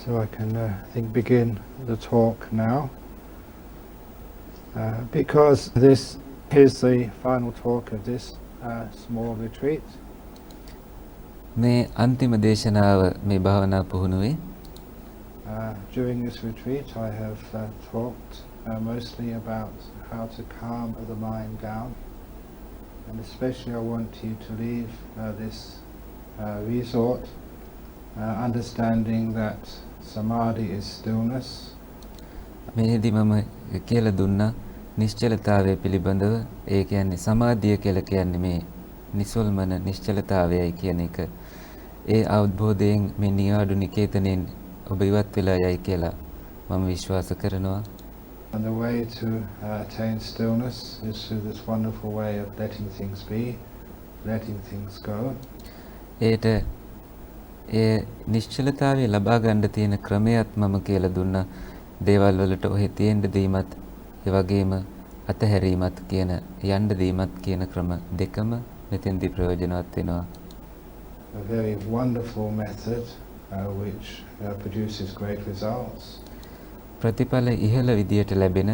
So I can begin the talk now. Because this is the final talk of this small retreat. මේ අන්තිම දේශනාව මේ භාවනා පුහුණුවේ During this retreat I have talked mostly about how to calm the mind down, and especially I want you to leave this resort understanding that samadhi is stillness. මේදී මම කියලා දුන්නා නිශ්චලතාවය පිළිබඳව. ඒ කියන්නේ සමාධිය කියලා කියන්නේ මේ නිසල්මන නිශ්චලතාවයයි කියන එක. ඒ අවබෝධයෙන් මේ නියාඩු නිකේතනෙන් ඔබ ඉවත් වෙලා යයි කියලා මම විශ්වාස කරනවා. And the way to attain stillness is through this wonderful way of letting things be, letting things go. ඒට ඒ නිශ්චලතාවය ලබා ගන්න තියෙන ක්‍රමයක් මම කියලා දුන්නා. දේවල් වලට ඔහෙ තියෙන්න දීමත් ඒ වගේම අතහැරීමත් කියන යන්න දීමත් කියන ක්‍රම දෙකම මෙතෙන්දී ප්‍රයෝජනවත් වෙනවා. A very wonderful method which produces great results. ප්‍රතිඵල ඉහළ විදියට ලැබෙන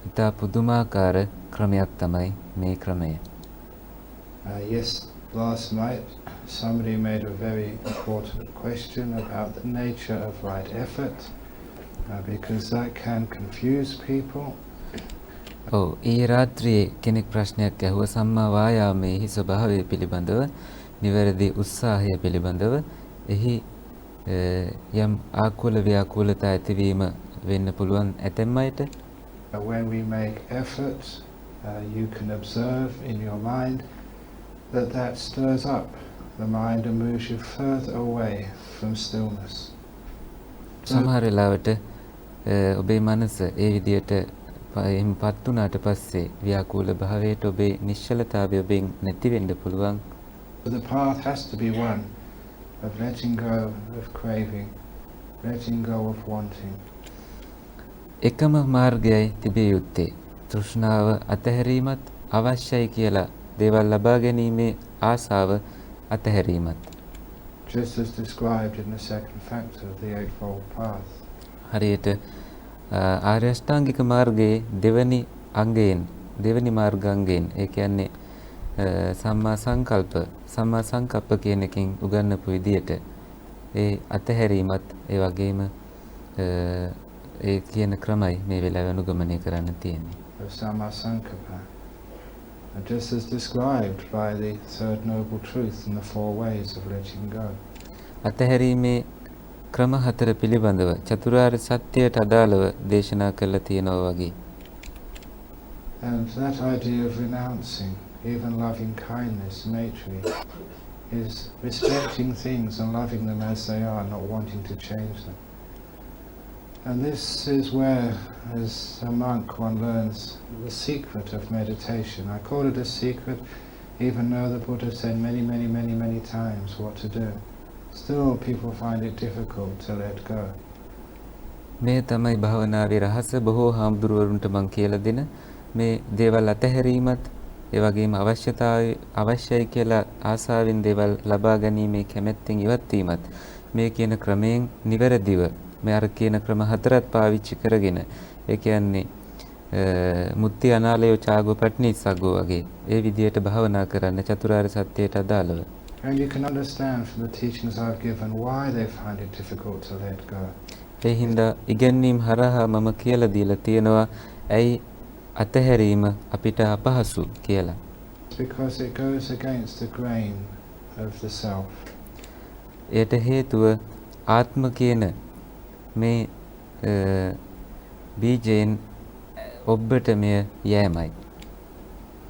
ඉතා පුදුමාකාර ක්‍රමයක් තමයි මේ ක්‍රමය. Last night somebody made a very important question about the nature of right effort, because that can confuse people. ඊයේ රාත්‍රියේ කෙනෙක් ප්‍රශ්නයක් ඇහුවා සම්මා වායාමයේ ස්වභාවය පිළිබඳව, නිවැරදි උත්සාහය පිළිබඳව. එහි යම් ආකුල ව්‍යාකුලතා ඇතිවීම වෙන්න පුළුවන් ඇතැම් අයට. When we make effort, you can observe in your mind that stirs up the mind and moves you further away from stillness. සමහර වෙලාවට ඔබේ මනස ඒ විදියට පත් වුණාට පස්සේ ව්‍යාකූල භාවයට ඔබේ නිශ්චලතාවය ඔබෙන් නැති වෙන්න පුළුවන්. The path has to be one of letting go of craving, letting go of wanting. එකම මාර්ගයයි තිබිය යුත්තේ. තෘෂ්ණාව අතහැරීමත් අවශ්‍යයි කියලා දේවල් ලබා ගැනීමේ ආසාව අතහැරීමත්. Just as described in the second factor of the Eightfold Path. හරියට ආර්ය අෂ්ටාංගික මාර්ගයේ දෙවනි මාර්ගාංගයෙන්, ඒ කියන්නේ සම්මා සංකප්ප කියන එකෙන් උගන්වපු විදියට ඒ අතහැරීමත් ඒ වගේම ඒ කියන ක්‍රමයි මේ වෙලාවේ අනුගමනය කරන්න තියෙන්නේ. Samma Sankappa. Just as described by the third noble truth in the four ways of letting go. අතහැරීමේ ක්‍රම හතර පිළිබඳව චතුරාර්ය සත්‍යයට අදාළව දේශනා කළා තියෙනවා වගේ. And that idea of renouncing even loving kindness, matri, is respecting things and loving them as they are, not wanting to change them. And this is where, as a monk, one learns the secret of meditation. I call it a secret, even though the Buddha said many times what to do. Still, people find it difficult to let go. මේ තමයි භාවනාවේ රහස. බොහෝ හාමුදුරුවරුන්ට මම කියලා දෙන මේ දේවල් අතහැරීමත් ඒ වගේම අවශ්‍යයි කියලා ආසාවෙන් දේවල් ලබා ගැනීමේ කැමැත්තෙන් ඉවත් වීමත් මේ කියන ක්‍රමයෙන් නිවැරදිව මේ අර කියන ක්‍රම හතරත් පාවිච්චි කරගෙන, ඒ කියන්නේ මුත්‍ති අනාලයෝ චාගෝ පට්නිසග්ගෝ වගේ ඒ විදියට භාවනා කරන්න චතුරාර්ය සත්‍යයට අදාළව. And you can understand from the teachings I've given why they find it difficult to let go. ඒ හින්දා ඉගැන්වීම් හරහා මම කියලා දීලා තියෙනවා ඇයි අතහැරීම අපිට අපහසු කියලා. Because it goes against the grain of the self. ඒට හේතුව ආත්ම කියන මේ බීජයෙන් ඔබට මෙය යෑමයි.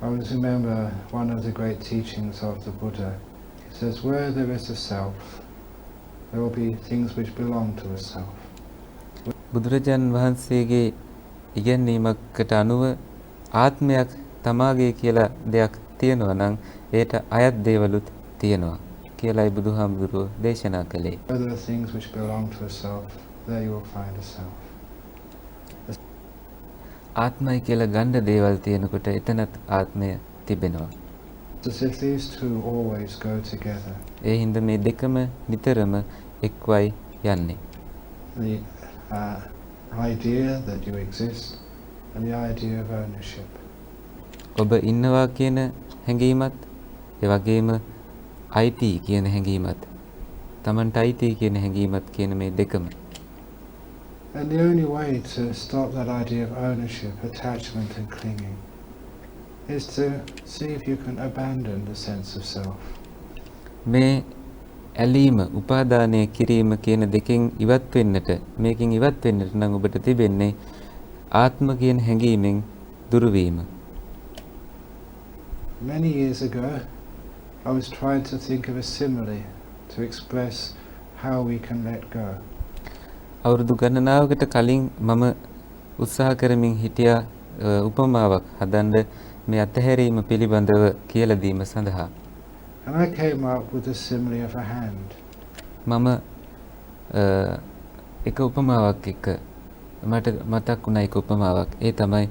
I always remember one of the great teachings of the Buddha. He says, where there is a self, there will be things which belong to a self. බුදුරජාණන් වහන්සේගේ ඉගැන්වීමකට අනුව ආත්මයක් තමාගේ කියලා දෙයක් තියෙනවා නම් ඒට අයත් දේවලුත් තියෙනවා කියලායි බුදුහාමුදුරුවෝ දේශනා කළේ. Where there are things which belong to a self, there you will find a self. ආත්මයි කියලා ගන්න දේවල් තියෙනකොට එතනත් ආත්මය තිබෙනවා. As if these two always go together. ඒ හින්දා මේ දෙකම නිතරම එක්වයි යන්නේ. the idea that you exist and the idea of ownership. ඔබ ඉන්නවා කියන හැඟීමත් ඒ වගේම අයිති කියන හැඟීමත් තමන්ට අයිති කියන හැඟීමත් කියන මේ දෙකම. And the only way to stop that idea of ownership, attachment and clinging is to see if you can abandon the sense of self. මේ ඇලීම උපාදානය කිරීම කියන දෙකෙන් ඉවත් වෙන්නට මේකෙන් ඉවත් වෙන්නට නම් ඔබට තිබෙන්නේ ආත්ම කියන හැඟීමෙන් දුරු වීම. Many years ago I was trying to think of a simile to express how we can let go. අවුරුදු ගණනාවකට කලින් මම උත්සාහ කරමින් හිටියා උපමාවක් හදන්න මේ අතහැරීම පිළිබඳව කියලා දීම සඳහා. And I came up with the simile of a hand. මම එක උපමාවක් එක්ක මට මතක් වුණා එක උපමාවක්. ඒ තමයි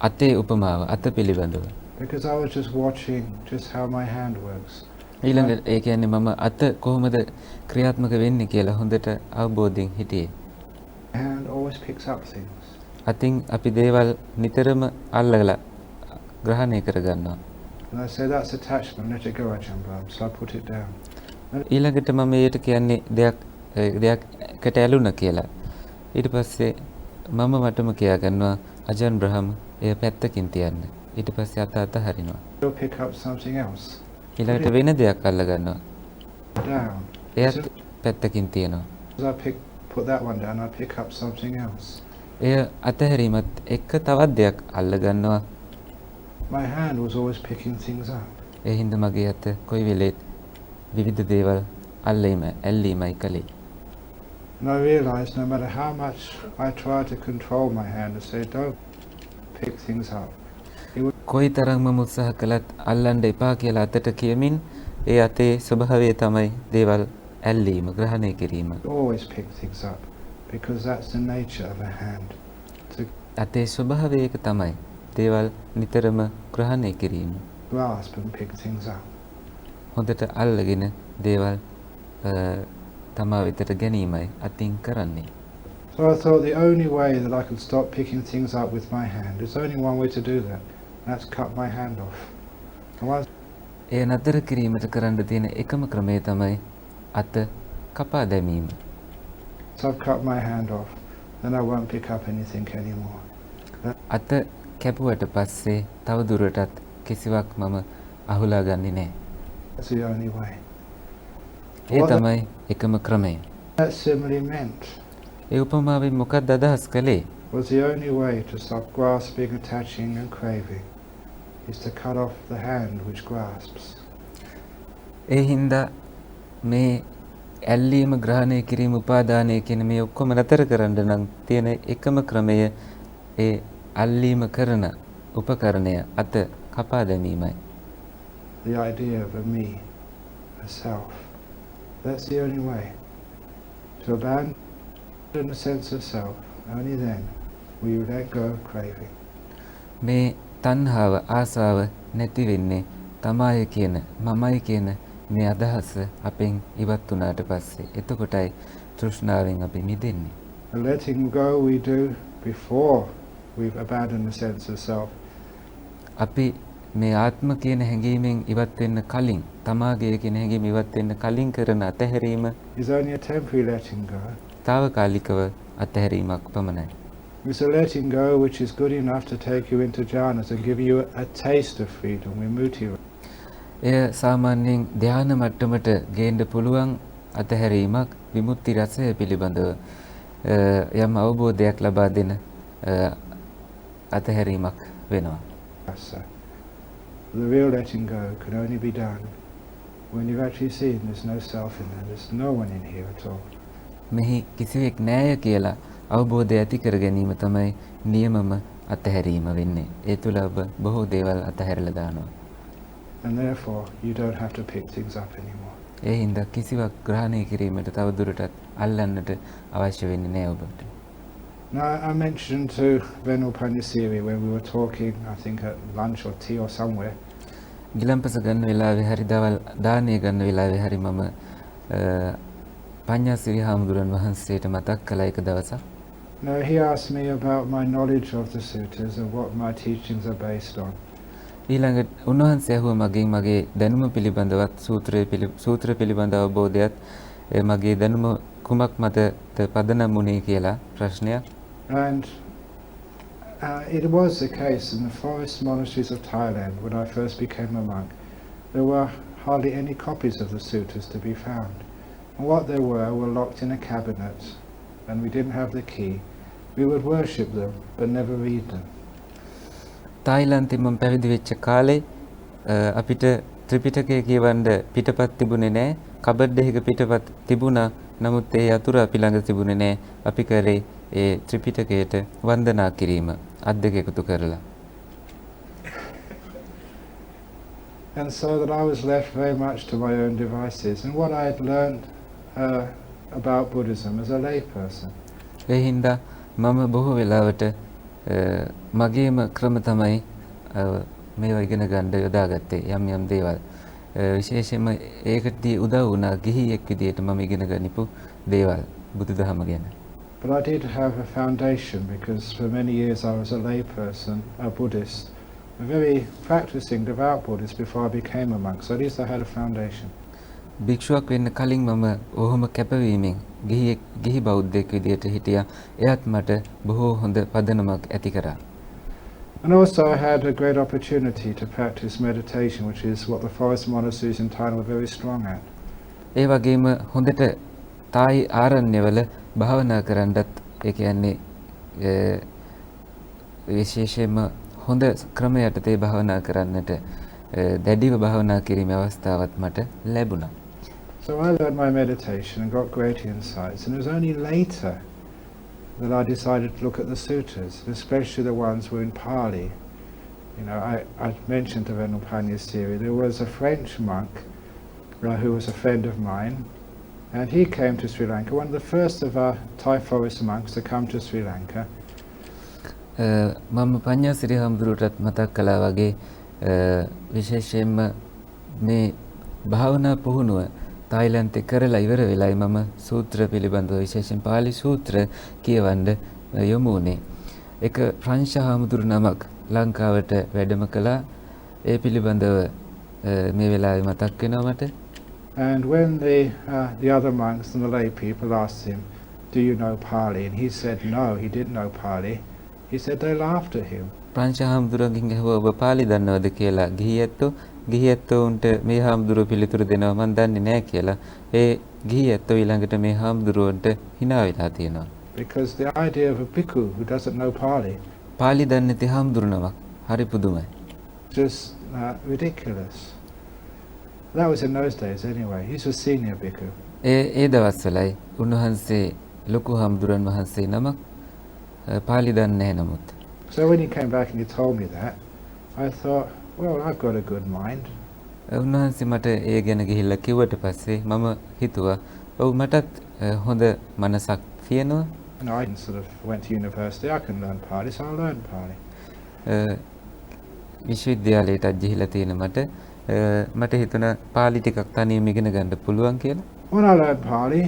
අතේ උපමාව අත පිළිබඳව. Because I was just watching just how my hand works. ඊළඟට ඒ කියන්නේ මම අත කොහොමද ක්‍රියාත්මක වෙන්නේ කියලා හොඳට අවබෝධයෙන් හිටියේ. Hand always picks up things. අතින් අපි දේවල් නිතරම අල්ලලා ග්‍රහණය කරගන්නවා. And I say that's attachment, let it go, Ajahn Brahm. So I put it down. ඊළඟට මම ඒකට කියන්නේ දෙයක්කට ඇලුන කියලා. ඊට පස්සේ මම මටම කියා ගන්නවා අජන් බ්‍රහම් එය පැත්තකින් තියන්න. ඊට පස්සේ අත අතහරිනවා. You'll pick up something else. ඊළඟට වෙන දෙයක් අල්ල ගන්නවා. Down. එයත් පැත්තකින් තියනවා. As I put that one down, I pick up something else. එය අතහැරීමත් එක්ක තවත් දෙයක් අල්ල ගන්නවා. My hand was always picking things up. ඒ හින්දා මගේ අත කොයි වෙලෙත් විවිධ දේවල් ඇල්ලීමයි කළේ. And I realized no matter how much I tried to control my hand and say, don't pick things up, කොයි තරම් මම උත්සාහ කළත් අල්ලන්න එපා කියලා අතට කියමින් ඒ අතේ ස්වභාවය තමයි දේවල් ඇල්ලීම ග්‍රහණය කිරීම. always pick things up because that's the nature of a hand. අතේ ස්වභාවය ඒක තමයි දේවල් නිතරම ග්‍රහණය කිරීම. Grasp and pick things up. හොඳට අල්ලගෙන දේවල් තමා වෙතට ගැනීමයි අතින් කරන්නේ. So I thought the only way that I could stop picking things up with my hand, there's only one way to do that. That's cut my hand off. And once ඒ නතර කිරීමට කරන්න තියෙන එකම ක්‍රමය තමයි අත කපා දැමීම. I've cut my hand off, then I won't pick up anything anymore. අත කැපුවට පස්සේ තව දුරටත් කිසිවක් මම අහුලා ගන්නේ නැහැ. That's the only way. ඒ තමයි එකම ක්‍රමය. That simile meant ඒ උපමාවෙන් මොකක්ද අදහස් කළේ? was the only way to stop grasping, attaching and craving is to cut off the hand which grasps. ඒ හින්දා මේ ඇල්ලීම ග්‍රහණය කිරීම උපාදානය කියන මේ ඔක්කොම නතර කරන්න නම් තියෙන එකම ක්‍රමය ඒ අල්ලීම කරන උපකරණය අත කපා දැමීමයි. The idea of a me, a self. That's the only way. To abandon the sense of self, only then will you let go of craving. මේ තණ්හාව ආසාව නැති වෙන්නේ තමාය කියන මමයි කියන මේ අදහස අපෙන් ඉවත් වුණාට පස්සේ. එතකොටයි තෘෂ්ණාවෙන් අපි මිදෙන්නේ. The letting go we do before we've abandoned the sense of self. අපි මේ ආත්ම කියන හැඟීමෙන් ඉවත් වෙන්න කලින් තමාගේ කියන හැඟීම ඉවත් වෙන්න කලින් කරන අතහැරීම is only a temporary letting go. తాවකාලිකව අතහැරීමක් පමණයි. It's a letting go which is good enough to take you into jhanas and give you a taste of freedom, vimutti. එය සාමාන්‍යයෙන් ධ්‍යාන මට්ටමට ගේන්න පුළුවන් අතහැරීමක් විමුක්ති රසය පිළිබඳව යම් අවබෝධයක් ලබා දෙන අතහැරීමක් වෙනවා. The real letting go can only be done when you've actually seen there's no self in there, there's no one in here at all. මෙහි කිසිවෙක් නැහැ කියලා අවබෝධය ඇති කර ගැනීම තමයි නියමම අතහැරීම වෙන්නේ. ඒ තුළ ඔබ බොහෝ දේවල් අතහැරලා දානවා. And therefore you don't have to pick things up anymore. ඒ හින්දා කිසිවක් ග්‍රහණය කිරීමට තව දුරටත් අල්ලන්නට අවශ්‍ය වෙන්නේ නැහැ ඔබට. Now I mentioned to Venerable Panyasiri when we were talking, I think at lunch or tea or somewhere. ගිලම්පස ගන්න වෙලාවේ හරි දවල් දානේ ගන්න වෙලාවේ හරි මම පඤ්ඤාසිරි හාමුදුරන් වහන්සේට මතක් කළ එක දවසක් No, he asked me about my knowledge of the sutras and what my teachings are based on. ඊළඟට උන්වහන්සේ ඇහුවා මගෙන් මගේ දැනුම පිළිබඳවත් සූත්‍ර පිළිබඳ අවබෝධයත් මගේ දැනුම කුමක් මතද පදනම් වුණේ කියලා ප්‍රශ්නයක්. And it was the case in the forest monasteries of Thailand when I first became a monk. There were hardly any copies of the sutras to be found. And what there were locked in a cabinet, and we didn't have the key. We would worship them, but never read them. තායිලන්තේ මම පැවිදි වෙච්ච කාලේ අපිට ත්‍රිපිටකය කියවන්න පිටපත් තිබුණේ නැහැ. කබඩ් එකක පිටපත් තිබුණා. නමුත් ඒ අතුර අපි ළඟ තිබුණේ නැහැ. අපි කරේ ඒ ත්‍රිපිටකයට වන්දනා කිරීම අත් දෙක එකතු කරලා. And so that I was left very much to my own devices and what I had learned about Buddhism as a lay person. ඒ හින්දා මම බොහෝ වෙලාවට මගේම ක්‍රම තමයි මේවා ඉගෙන ගන්න යොදාගත්තේ යම් යම් දේවල්. විශේෂයෙන්ම ඒකට උදව් වුණා ගිහියෙක් විදියට මම ඉගෙන ගනිපු දේවල් බුදුදහම ගැන. But I did have a foundation because for many years I was a lay person, a Buddhist, a very practicing devout Buddhist before I became a monk. So at least I had a foundation. භික්ෂුවක් වෙන්න කලින් මම ඔහොම කැපවීමෙන් ගිහි බෞද්ධයෙක් විදියට හිටියා. එයත් මට බොහෝ හොඳ පදනමක් ඇති කරා. And also I had a great opportunity to practice meditation, which is what the forest monasteries in Thailand were very strong at. ඒ වගේම හොඳට තායි ආරණ්‍යවල භාවනා කරන්නත් ඒ කියන්නේ විශේෂයෙන්ම හොඳ ක්‍රම යටතේ භාවනා කරන්නට දැඩිව භාවනා කිරීමේ අවස්ථාවක් මට ලැබුණා. So I learned my meditation and got great insights, and it was only later that I decided to look at the sutras, especially the ones who were in Pali. You know, I mentioned the Venerable Panyasiri. There was a French monk who was a friend of mine, and he came to Sri Lanka, one of the first of our Thai forest monks to come to Sri Lanka. මම පඤ්ඤාසිරි හාමුදුරුවටත් මතක් කළා වගේ විශේෂයෙන්ම මේ භාවනා පුහුණුව තායිලන්තේ කරලා ඉවර වෙලයි මම සූත්‍ර පිළිබඳව විශේෂයෙන් පාලි සූත්‍ර කියවන්න යොමු වුණේ. එක ප්‍රංශ හාමුදුරු නමක් ලංකාවට වැඩම කළා. ඒ පිළිබඳව මේ වෙලාවේ මතක් වෙනවා මට. And when the other monks and the lay people asked him, "Do you know Pali?" and he said no, he didn't know Pali. He said they laughed at him. ප්‍රංශ හාමුදුරුවන්ගෙන් ඇහුවා ඔබ පාලි දන්නවද කියලා. ගිහි ඇත්තෝන්ට මේ හාමුදුරුවෝ පිළිතුරු දෙනවා මම දන්නේ නැහැ කියලා. ඒ ගිහි ඇත්තෝ ඊළඟට මේ හාමුදුරුවන්ට hina වෙලා තියෙනවා. Because the idea of a bhikkhu who doesn't know Pali, Pali දන්නේ නැති හාමුදුරු නමක් හරි පුදුමයි. just ridiculous. That was in those days anyway. He's a senior bhikkhu. ඒ දවස්වලයි උන්වහන්සේ ලොකු හාමුදුරන් වහන්සේ නමක් පාලි දන්නේ නැහැ නමුත්. So when he came back and he told me that, I thought, well, I've got a good mind. උන්වහන්සේ මට ඒ ගැන ගිහිල්ලා කිව්වට පස්සේ මම හිතුවා ඔව් මටත් හොඳ මනසක් තියෙනවා. And I sort of went to university. I can learn Pali, so I learned Pali. විශ්වවිද්‍යාලයටත් ගිහිල්ලා තියෙන මට හිතුණා පාලි ටිකක් තනියම ඉගෙන ගන්න පුළුවන් කියලා. When I learned Pali,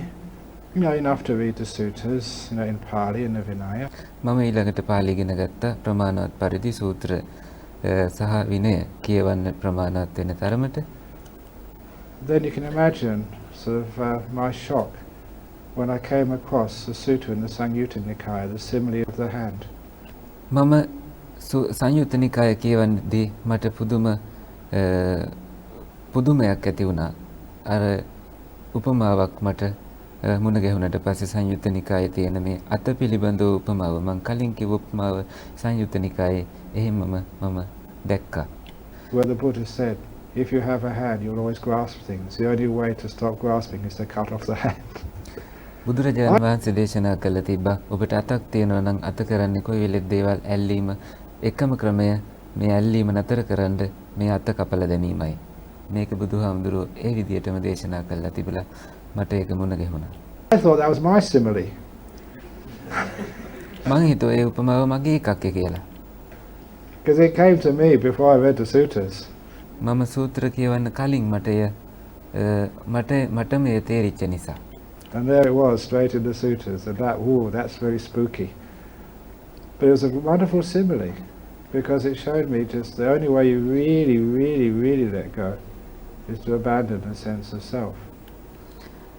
you know, enough to read the sutras, you know, in Pali and the Vinaya. මම ඊළඟට පාලි ඉගෙන ගත්තා. ප්‍රමාණවත් පරිදි සූත්‍ර සහ විනය කියවන්න ප්‍රමාණවත් වෙන තරමට. Then you can imagine sort of my shock when I came across the sutra in the Samyutta Nikaya, the simile of the hand. මම සංයුත්ත නිකාය කියවන්නදී මට පුදුමයක් ඇති වුණා. අර උපමාවක් මට මුණ ගැහුණට පස්සේ සංයුත්ත නිකායේ තියෙන මේ අත පිළිබඳව උපමාව මම කලින් කිව්ව උපමාව සංයුත්ත නිකායේ එහෙමම මම දැක්කා. Where the Buddha said, if you have a hand, you'll always grasp things. The only way to stop grasping is to cut off the hand. බුදුරජාණන් වහන්සේ දේශනා කළ තිබ්බා ඔබට අතක් තියෙනවා නම් අත කරන්නේ කොයි වෙලෙත් දේවල් ඇල්ලීම එකම ක්‍රමය මේ ඇල්ලීම නතර කරන්න මේ අත කපලා දැමීමයි. මේක බුදුහාමුදුරුවෝ ඒ විදිහටම දේශනා කළා තිබුණා. මට ඒක මුණ ගැහුණා. I thought that was my simile. මං හිතුවා ඒ උපමාව මගේ එකක් කියලා. Because it came to me before I read the sutras. මම සූත්‍ර කියවන්න කලින් මට මේ තේරිච්ච නිසා. And there it was, straight in the sutras, and that's very spooky. But it was a wonderful simile, because it showed me just the only way you really, really, really let go is to abandon a sense of self.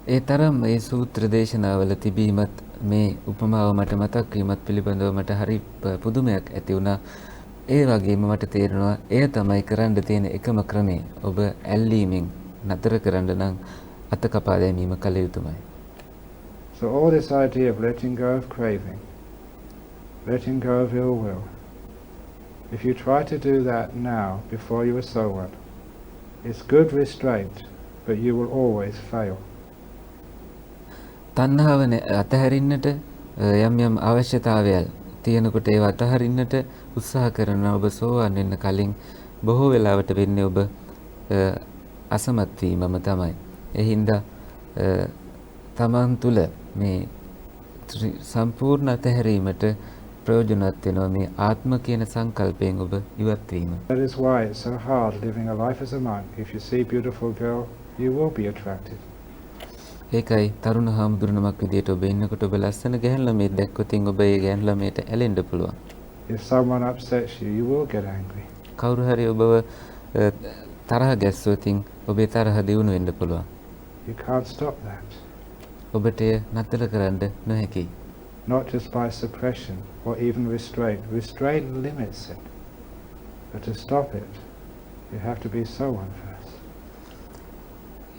ඒ තරම් ඒ සූත්‍ර දේශනාවල තිබීමත් මේ උපමාව මට මතක් වීමත් පිළිබඳව මට හරි පුදුමයක් ඇති වුණා. ඒ වගේම මට තේරෙනවා එය තමයි කරන්න තියෙන එකම ක්‍රමය. ඔබ ඇල්ලීමෙන් නතර කරන්න නම් අත කපා දැමීම කළ යුතුමයි. So all this idea of letting go of craving, letting go of ill will, if you try to do that now before you are sober, it's good restraint, but you will always fail. තණ්හාව අතහැරින්නට යම් යම් අවශ්‍යතාවයල් තියෙනකොට ඒව අතහරින්නට උත්සාහ කරන ඔබ සෝවන් වෙන්න කලින් බොහෝ වෙලාවට වෙන්නේ ඔබ අසමත් වීමම තමයි. ඒ හින්දා තමන් තුළ මේ සම්පූර්ණ අතහැරීමට ප්‍රයෝජනවත් වෙනවා මේ ආත්ම කියන සංකල්පයෙන් ඔබ ඉවත් වීම. That is why it's so hard living a life as a monk. If you see a beautiful girl, you will be attracted. ඒකයි තරුණ හාමුදුරුවමක් විදියට ඔබ ඉන්නකොට ඔබ ලස්සන ගැහැණු ළමයෙක් දැක්කොත් ඔබ ඒ ගැහැණු ළමයට ඇලෙන්න පුළුවන්. If someone upsets you, you will get angry. කවුරු හරි ඔබව තරහ ගැස්සුවොත් ඔබේ තරහ දියුණු වෙන්න පුළුවන්. You can't stop that. ඔබට නතර කරන්න නොහැකි. Not just by suppression or even restraint. Restraint limits it. But to stop it, you have to be someone first.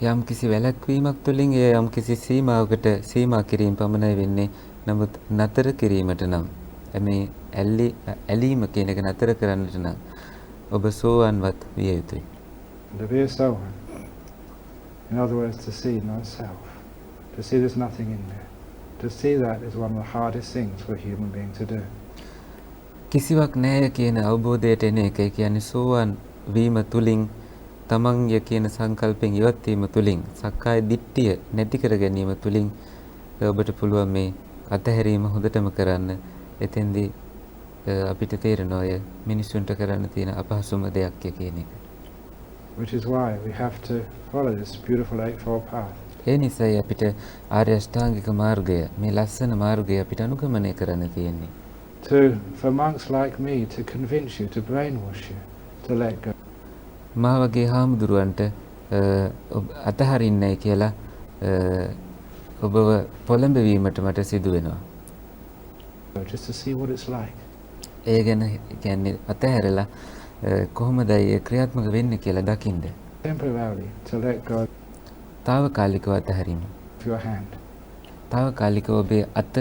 යම් කිසි වැළැක්වීමක් තුළින් ඒ යම් කිසි සීමාවකට සීමා කිරීම පමණයි වෙන්නේ. නමුත් නතර කිරීමට නම් මේ ඇලීම කියන එක නතර කරන්නට නම් ඔබ සෝවන්වත් විය යුතුයි. To be a someone, in other words, to see non-self, to see there's nothing in there. To see that is one of the hardest things for a human being to do. කිසිවක් නැහැ කියන අවබෝධයට එන එක. ඒ කියන්නේ සෝවන් වීම තුළින් තමන්ය කියන සංකල්පෙන් ඉවත් වීම තුළින් සක්කාය දිට්ඨිය නැති කර ගැනීම තුළින් ඔබට පුළුවන් මේ අතහැරීම හොඳටම කරන්න. එතෙන්දී අපිට තේරෙනවා ඔය මිනිසුන්ට කරන්න තියෙන අපහසුම දෙයක් කියන එක. Which is why we have to follow this beautiful eightfold path. ඒ නිසායි අපිට ආර්ය අෂ්ටාංගික මාර්ගය මේ ලස්සන මාර්ගය අපිට අනුගමනය කරන්න තියෙන්නේ. For monks like me to convince you, to brainwash you, to let go. මා වගේ හාමුදුරුවන්ට අතහරින්නයි කියලා ඔබව පොළඹවීමට මට සිදු වෙනවා. Just to see what it's like. ඒ ගැන කියන්නේ අතහැරලා කොහොමදයි ක්‍රියාත්මක වෙන්නේ කියලා දකින්න. Temporarily to let go తాවකාලිකව අතහැරීම. of your hand. తాවකාලිකව ඔබේ අත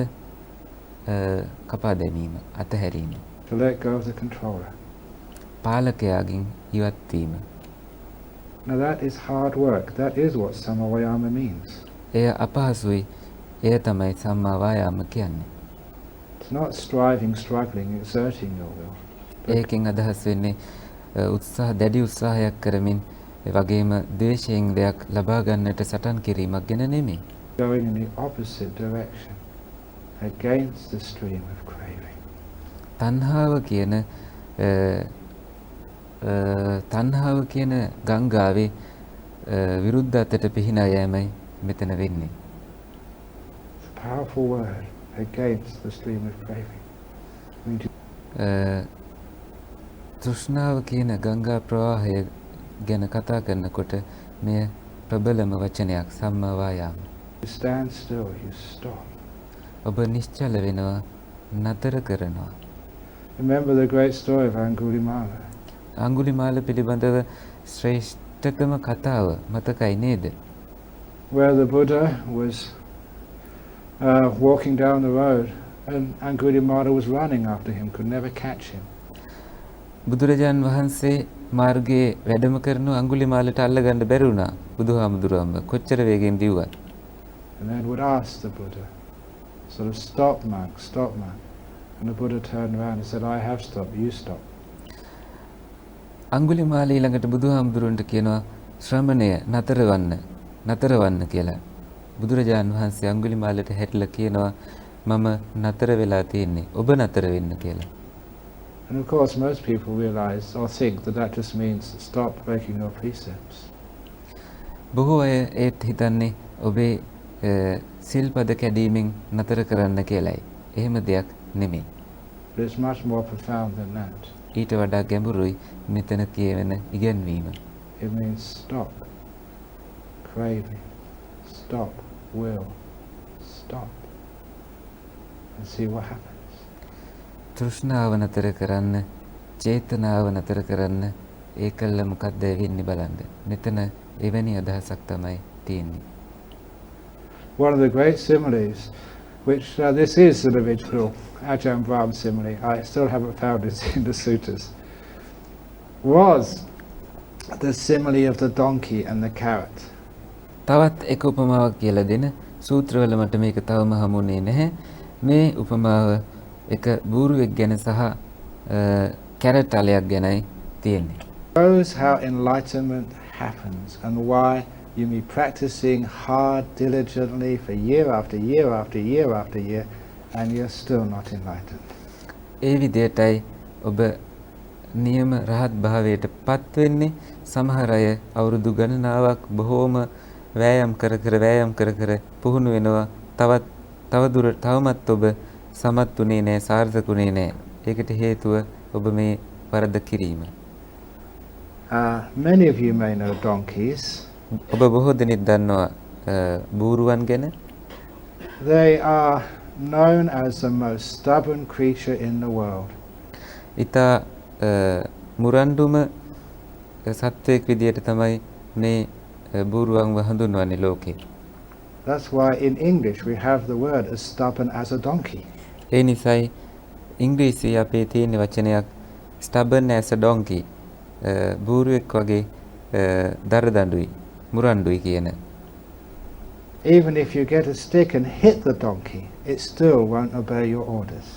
කපා දැමීම, අතහැරීම. To let go of the controller. පාලකයාගෙන් ඉවත් වීම. Now that is hard work. That is what samavayama means. එය අපහසුයි. එය තමයි සම්මා වායාම කියන්නේ. It's not striving, struggling, exerting your will. ඒකෙන් අදහස් වෙන්නේ දැඩි උත්සාහයක් කරමින් ඒ වගේම ද්වේෂයෙන් දෙයක් ලබා ගන්නට සටන් කිරීමක් ගැන නෙමෙයි. Going in the opposite direction against the stream of craving. තණ්හාව කියන ගංගාවේ විරුද්ධ අතට පිහිනා යෑමයි මෙතන වෙන්නේ. It's a powerful word, against the stream of craving. තෘෂ්ණාව කියන ගංගා ප්‍රවාහය ගැන කතා කරනකොට මෙය ප්‍රබලම වචනයක්. සම්මා වායාම. You stand still, you stop. ඔබ නිශ්චල වෙනවා, නතර කරනවා. Remember the great story of Angulimala. Angulimala පිළිබඳව ශ්‍රේෂ්ඨතම කතාව මතකයි නේද? Where the Buddha was walking down the road and Angulimala was running after him, could never catch him. බුදුරජාන් වහන්සේ මාර්ගයේ වැඩම කරන අඟුලිමාලට අල්ලගන්න බැරි වුණා. බුදුහාමුදුරුවම කොච්චර වේගෙන් දිව්වත්. And then would ask the Buddha, sort of, stop monk, stop monk. And the Buddha turned around and said, I have stopped, you stop. Angulimala ඊළඟට බුදුහාමුදුරුවන්ට කියනවා ශ්‍රමණය නතරවන්න කියලා. බුදුරජාන් වහන්සේ අඟුලිමාලට හැරිලා කියනවා මම නතර වෙලා තියෙන්නේ, ඔබ නතර වෙන්න කියලා. And of course most people realize or think that just means stop breaking your precepts. බොහෝ අය ඒත් හිතන්නේ ඔබේ සිල්පද කැඩීමෙන් නතර කරන්න කියලයි. එහෙම දෙයක් නෙමෙයි. But it's much more profound than that. ඊට වඩා ගැඹුරුයි මෙතන කියවෙන ඉගැන්වීම. It means stop craving, stop will, stop and see what happens. තෘෂ්ණාව නතර කරන්න, චේතනාව නතර කරන්න, ඒකල්ල මොකක්ද වෙන්නේ බලන්න. මෙතන එවැනි අදහසක් තමයි තියෙන්නේ. One of the great similes, which this is the original Ajahn Brahm simile, I still haven't found it in the sutras, was the simile of the donkey and the carrot. තවත් එක උපමාවක් කියලා දෙන සූත්‍රවල මට මේක තවම හමුුනේ නැහැ. මේ උපමාව එක බූරුවෙක් ගැන සහ කැරට් අලයක් ගැනයි තියෙන්නේ. Shows how enlightenment happens and why you be practicing hard, diligently for year after year after year after year and you're still not enlightened. ඒ විදිහටයි ඔබ නියම රහත් භාවයට පත් වෙන්නේ. සමහර අය අවුරුදු ගණනාවක් බොහෝම වෑයම් කර කර පුහුණු වෙනවා. තවමත් ඔබ සමත්ුනේ නැහැ, සාර්ථකුනේ නැහැ. ඒකට හේතුව ඔබ මේ වරද කිරීම. Many of you may know donkeys. ඔබ බොහෝ දෙනෙක් දන්නවා බූරුවන් ගැන. They are known as the most stubborn creature in the world. ඉතා මුරණ්ඩුම සත්වයක් විදියට තමයි මේ බූරුවන්ව හඳුන්වන්නේ ලෝකේ. That's why in English we have the word as stubborn as a donkey. ඒ නිසායි ඉංග්‍රීසියේ අපේ තියෙන වචනයක් stubborn as a donkey. බූරුවෙක් වගේ දරදඬුයි, මුරණ්ඩුයි කියන. Even if you get a stick and hit the donkey, it still won't obey your orders.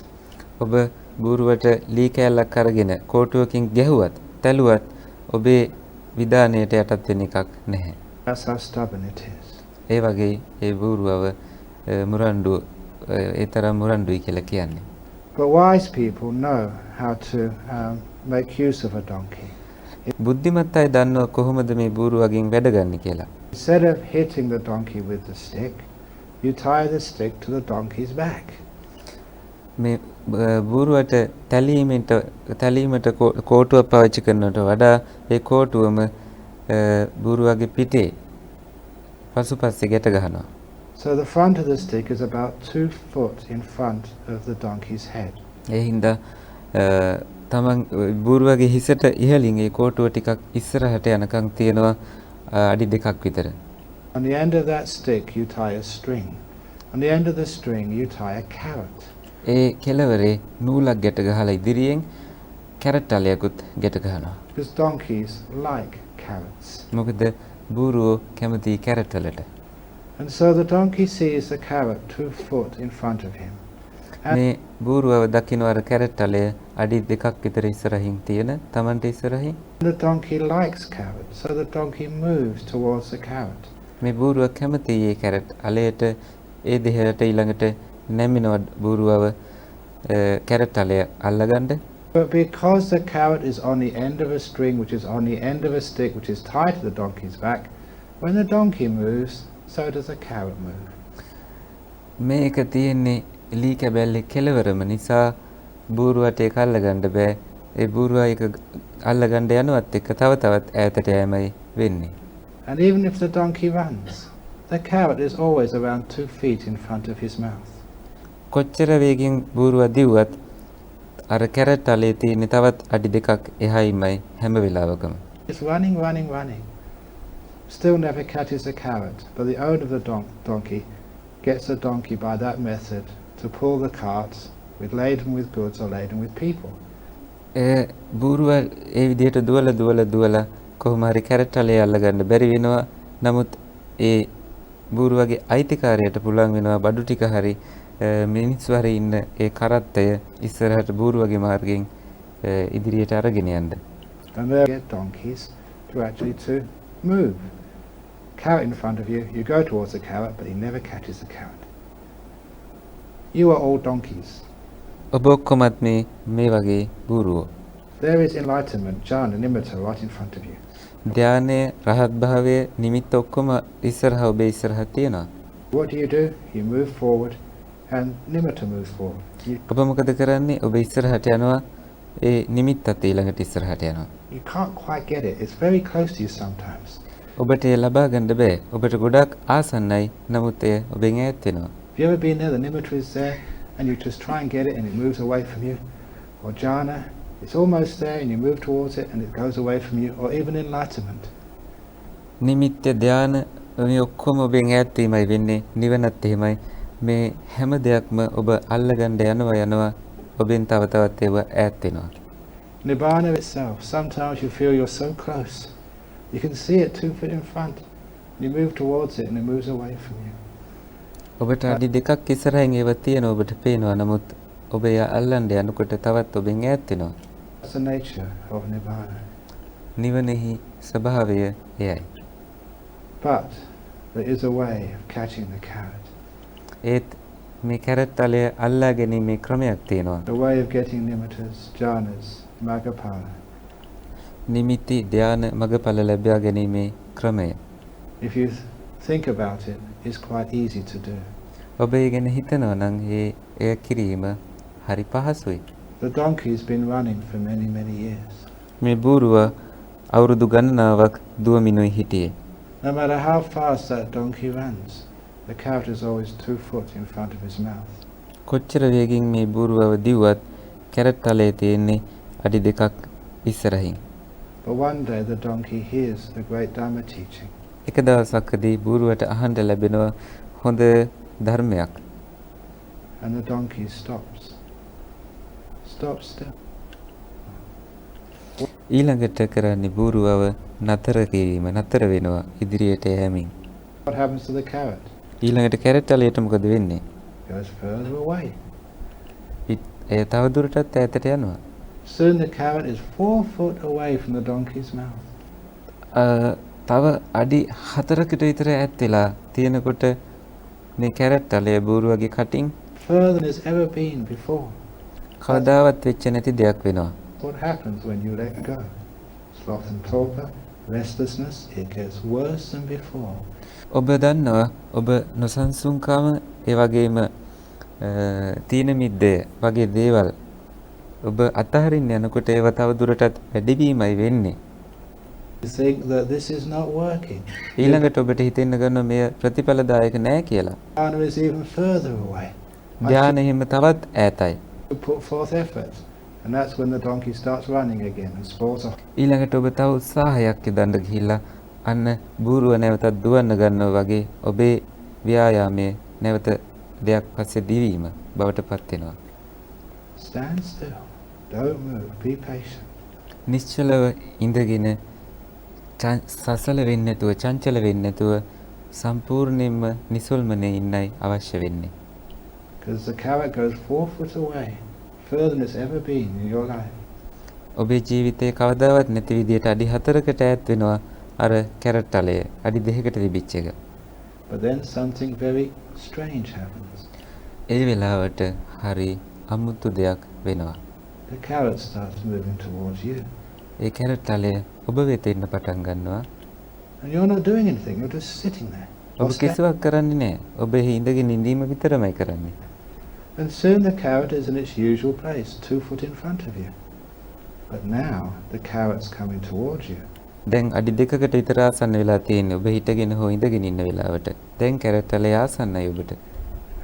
ඔබ බූරුවට ලී කෑල්ලක් අරගෙන කෝටුවකින් ගැහුවත්, තැළුවත් ඔබේ විධානයට යටත් වෙන එකක් නැහැ. That's how stubborn it is. ඒ වගේ ඒ බූරුවව මුරණ්ඩු ඒ තරම් මුරණ්ඩුයි කියලා කියන්නේ. But wise people know how to make use of a donkey. බුද්ධිමත් අය දන්නවා කොහොමද මේ බූරුවගෙන් වැඩ ගන්න කියලා. Instead of hitting the donkey with the stick, you tie the stick to the donkey's back. මේ බූරුවට තැලීමට කෝටුව පාවිච්චි කරනට වඩා ඒ කෝටුවම බූරුවගේ පිටේ පසුපස්සේ ගැට ගහනවා. So the front of the stick is about 2 foot in front of the donkey's head. ඒ හින්දා තමන් බූරුවගේ හිසට ඉහළින් ඒ කෝටුව ටිකක් ඉස්සරහට යනකම් තියෙනවා අඩි 2ක් විතර. On the end of that stick you tie a string. On the end of the string you tie a carrot. ඒ කෙළවරේ නූලක් ගැට ගහලා ඉදිරියෙන් කැරට් අලයකුත් ගැට ගහනවා. Because donkeys like carrots. මොකද බූරුවෝ කැමති කැරට් වලට. And so the donkey sees the carrot 2 foot in front of him. මේ බූරුවව දකින්න අර කැරට් අලය අඩි 2ක් විතර ඉස්සරහින් තියෙන Tamante ඉස්සරහින්. The donkey likes carrots, so the donkey moves towards the carrot. මේ බූරුව කැමති ඒ කැරට් අලයට ඒ දෙහයට ඊළඟට නැමිනව බූරුවව කැරට් අලය අල්ලගන්න. But because the carrot is on the end of a string, which is on the end of a stick, which is tied to the donkey's back, when the donkey moves, so does the carrot move. මේක තියෙන්නේ ලී කැබැල්ලේ කෙළවරම නිසා බූරුවට ඒක අල්ලගන්න බෑ. ඒ බූරුවා ඒක අල්ලගන්න යනවත් එක්ක තව තවත් ඈතට යෑමයි වෙන්නේ. And even if the donkey runs, the carrot is always around 2 feet in front of his mouth. කොච්චර වේගෙන් බූරුවා දිව්වත් අර කැරට් අලේ තියෙන තවත් අඩි 2ක් එහායිමයි හැම වෙලාවකම. It's running. Still never catches the carrot, but the owner of the donkey gets the donkey by that method to pull the carts laden with goods or laden with people. බූරුව ඒ විදිහට දුවලා කොහොම හරි carrot අලේ අල්ලගන්න බැරි වෙනවා. නමුත් ඒ බූරුවගේ අයිතිකාරයට පුළුවන් වෙනවා බඩු ටික හරි මිනිස්සු හරි ඉන්න ඒ කරත්තය ඉස්සරහට බූරුවගේ මාර්ගයෙන් ඉදිරියට අරගෙන යන්න. And they get donkeys to actually to move. Carrot in front of you, you go towards the carrot, but he never catches the carrot. You are all donkeys. ඔබ ඔක්කොමත් මේ වගේ බූරුවෝ. There is enlightenment, jhana, nimitta right in front of you. ධානය, රහත් භාවය, නිමිත්ත ඔක්කොම ඉස්සරහ ඔබේ ඉස්සරහ තියෙනවා. What do? You move forward and nimitta moves forward. ඔබ මොකද කරන්නේ? ඔබ ඉස්සරහට යනවා. ඒ නිමිත්තත් ඊළඟට ඉස්සරහට යනවා. You can't quite get it. It's very close to you sometimes. ඔබට ඒ ලබා ගන්න බෑ. ඔබට ගොඩක් ආසන්නයි. නමුත් එය ඔබෙන් ඈත් වෙනවා. Have you ever been there? The nimitta is there and you just try and get it and it moves away from you. Or jhana, it's almost there and you move towards it and it goes away from you. Or even enlightenment. නිමිත්ත ධාන මේ ඔක්කොම ඔබෙන් ඈත් වීමයි වෙන්නේ. නිවනත් එහෙමයි. මේ හැම දෙයක්ම ඔබ අල්ලගන්න යනවා ඔබෙන් තව තවත් ඒව ඈත් වෙනවා. Nibbana itself, sometimes you feel you're so close. You can see it 2 feet in front. You move towards it and it moves away from you. ඔබට අඩි දෙකක් ඉස්සරහින් ඒව තියෙන ඔබට පේනවා. නමුත් ඔබ එය අල්ලන්න යනකොට තවත් ඔබෙන් ඈත් වෙනවා. That's the nature of Nibbana. නිවනෙහි ස්වභාවය එයයි. But there is a way of catching the carrot. ඒත් මේ කැරට් තලය අල්ලා ගැනීමේ ක්‍රමයක් තියෙනවා. The way of getting nimittas, jhanas, maggaphala. නිමිති ධාන මගඵල ලැබා ගැනීමේ ක්‍රමය. If you think about it, it's quite easy to do. ඔබ ඒ ගැන හිතනවා නම් එය කිරීම හරි පහසුයි. The donkey's been running for many years. මේ බූරුව අවුරුදු ගණනාවක් දුවමිනුයි හිටියේ. No matter how fast that donkey runs, the carrot is always 2 foot in front of his mouth. කොච්චර වේගින් මේ බූරුවව දිව්වත් කැරට් තලයේ තියෙන්නේ අඩි දෙකක් ඉස්සරහින්. But one day the donkey hears the great Dhamma teaching. එක දවසකදී බූරුවට අහන්න ලැබෙනවා හොඳ ධර්මයක්. And the donkey stops. Stops still. ඊළඟට කරන්නේ බූරුවව නතර කිරීම, නතර වෙනවා ඉදිරියට යෑමෙන්. What happens to the carrot? ඊළඟට කැරට් තලයට මොකද වෙන්නේ? Goes further away. එය තව දුරටත් ඈතට යනවා. Soon the carrot is 4 foot away from the donkey's mouth. තව අඩි 4කට විතර ඈත් වෙලා තියෙනකොට මේ කැරට් තලය බූරුවගේ කටින් Further than it's ever been before. කවදාවත් වෙච්ච නැති දෙයක් වෙනවා. What happens when you let go? Sloth and torpor, restlessness, it gets worse than before. ඔබ දන්නවා ඔබ නොසන්සුන්කම ඒ වගේම තීන මිද්දය වගේ දේවල් ඔබ අතහරින්න යනකොට ඒව තව දුරටත් වැඩිවීමයි වෙන්නේ. You think that this is not working. ඊළඟට ඔබට හිතෙන්න ගන්නවා මෙය ප්‍රතිඵලදායක නෑ කියලා. Jhana is even further away. ධානය හිම තවත් ඈතයි. You put forth effort, and that's when the donkey starts running again and spores off. ඊළඟට ඔබ තව උත්සාහයක් යොදන්න ගිහිල්ලා අන්න බූරුව නැවතත් දුවන්න ගන්නවා වගේ ඔබේ ව්‍යායාමයේ නැවත දෙයක් පස්සේ දිවීම බවට පත් වෙනවා. Stand still. Don't move. Be patient. නිශ්චලව ඉඳගෙන සසල වෙන්නේ නැතුව, චංචල වෙන්නේ නැතුව සම්පූර්ණයෙන්ම නිසල්මනේ ඉන්නයි අවශ්‍ය වෙන්නේ. Because the carrot goes 4 foot away, further than it's ever been in your life. ඔබේ ජීවිතේ කවදාවත් නැති විදියට අඩි 4කට ඈත් වෙනවා අර කැරට් තලය අඩි 2කට තිබිච්ච එක. But then something very strange happens. ඒ වෙලාවට හරි අමුතු දෙයක් වෙනවා. The carrot starts moving towards you. ඒ කැරට් තලය ඔබ වෙත එන්න පටන් ගන්නවා. And you're not doing anything, you're just sitting there. ඔබ කිසිවක් කරන්නේ නැහැ. ඔබ එහි ඉඳගෙන ඉඳීම විතරමයි කරන්නේ. And soon the carrot is in its usual place, 2 foot in front of you. But now the carrot's coming towards you. දැන් අඩි 2කට විතර ආසන්න වෙලා තියෙන්නේ ඔබ හිටගෙන හෝ ඉඳගෙන ඉන්න වෙලාවට. දැන් කැරට් තලය ආසන්නයි ඔබට.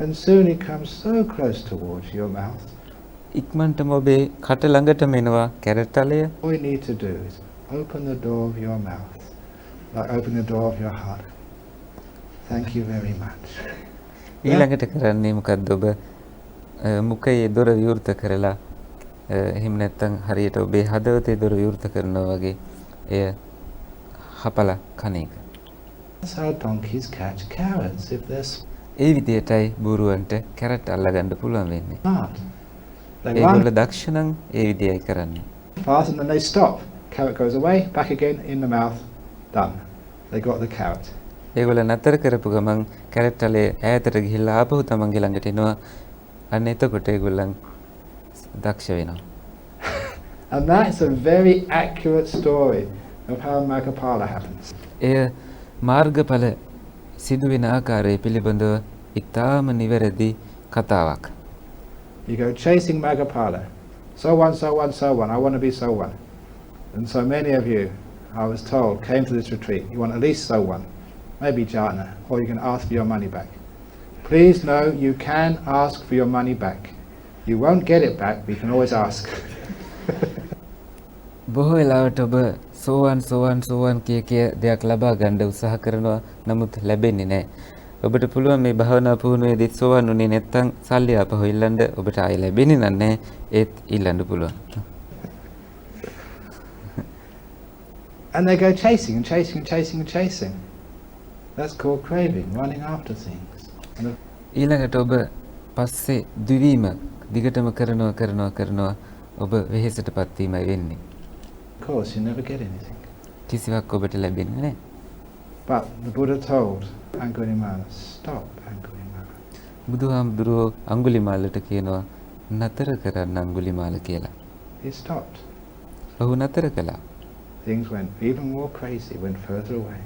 And soon it comes so close towards your mouth. ඉක්මනටම ඔබේ කට ළඟටම එනවා carrot තලය. All you need to do is open the door of your mouth, like open the door of your heart. Thank you very much. ඊළඟට කරන්නේ මොකද්ද ඔබ මුඛයේ දොර විවෘත කරලා එහෙම නැත්නම් හරියට ඔබේ හදවතේ දොර විවෘත කරනවා වගේ එය හපලා කන එක. That's how donkeys catch carrots if they're ඒ විදියටයි බූරුවන්ට කැරට් අල්ලගන්න පුළුවන් වෙන්නේ. smart. They ඒගොල්ලෝ run දක්ෂ නම් ඒ විදියයි කරන්නේ. fast and then they stop. Carrot goes away, back again in the mouth. Done. They got the carrot. ඒගොල්ලෝ නතර කරපු ගමන් කැරට් තලේ ඈතට ගිහිල්ලා ආපහු තමන්ගේ ළඟට එනවා. අන්න එතකොට ඒගොල්ලන් දක්ෂ වෙනවා. And that's a very accurate story of how Maggapala happens. එය මාර්ගඵල සිදුවෙන ආකාරය පිළිබඳව ඉතාම නිවැරදි කතාවක්. You go chasing Magapala. So one, so one, so one. I want to be so one. And so many of you, I was told, came to this retreat. You want at least so one. Maybe jhana, or you can ask for your money back. Please know you can ask for your money back. You won't get it back, but you can always ask. බොහෝ වෙලාවට ඔබ සෝවන් කිය දෙයක් ලබා ගන්න උත්සාහ කරනවා නමුත් ලැබෙන්නේ නැහැ. ඔබට පුළුවන් මේ භාවනා පුහුණුවේදී සෝවන් උනේ නැත්නම් සල්ලි ආපහු ඉල්ලන්න ඔබට ආයෙ ලැබෙන්නේ නැහැ. ඒත් ඉල්ලන්න පුළුවන්. And they go chasing and chasing and chasing and chasing. That's called craving, running after things. ඊළඟට ඔබ පස්සේ දිවීම දිගටම කරනවා ඔබ වෙහෙසටපත් වීමයි වෙන්නේ. Of course, you never get anything. කිසිවක් ඔබට ලැබෙන්නේ නැහැ. But the Buddha told Angulimala, stop Angulimala. බුදුහාමුදුරුවෝ අඟුලිමාලට කියනවා නතර කරන්න අඟුලිමාල කියලා. He stopped. ඔහු නතර කළා. Things went even more crazy, went further away.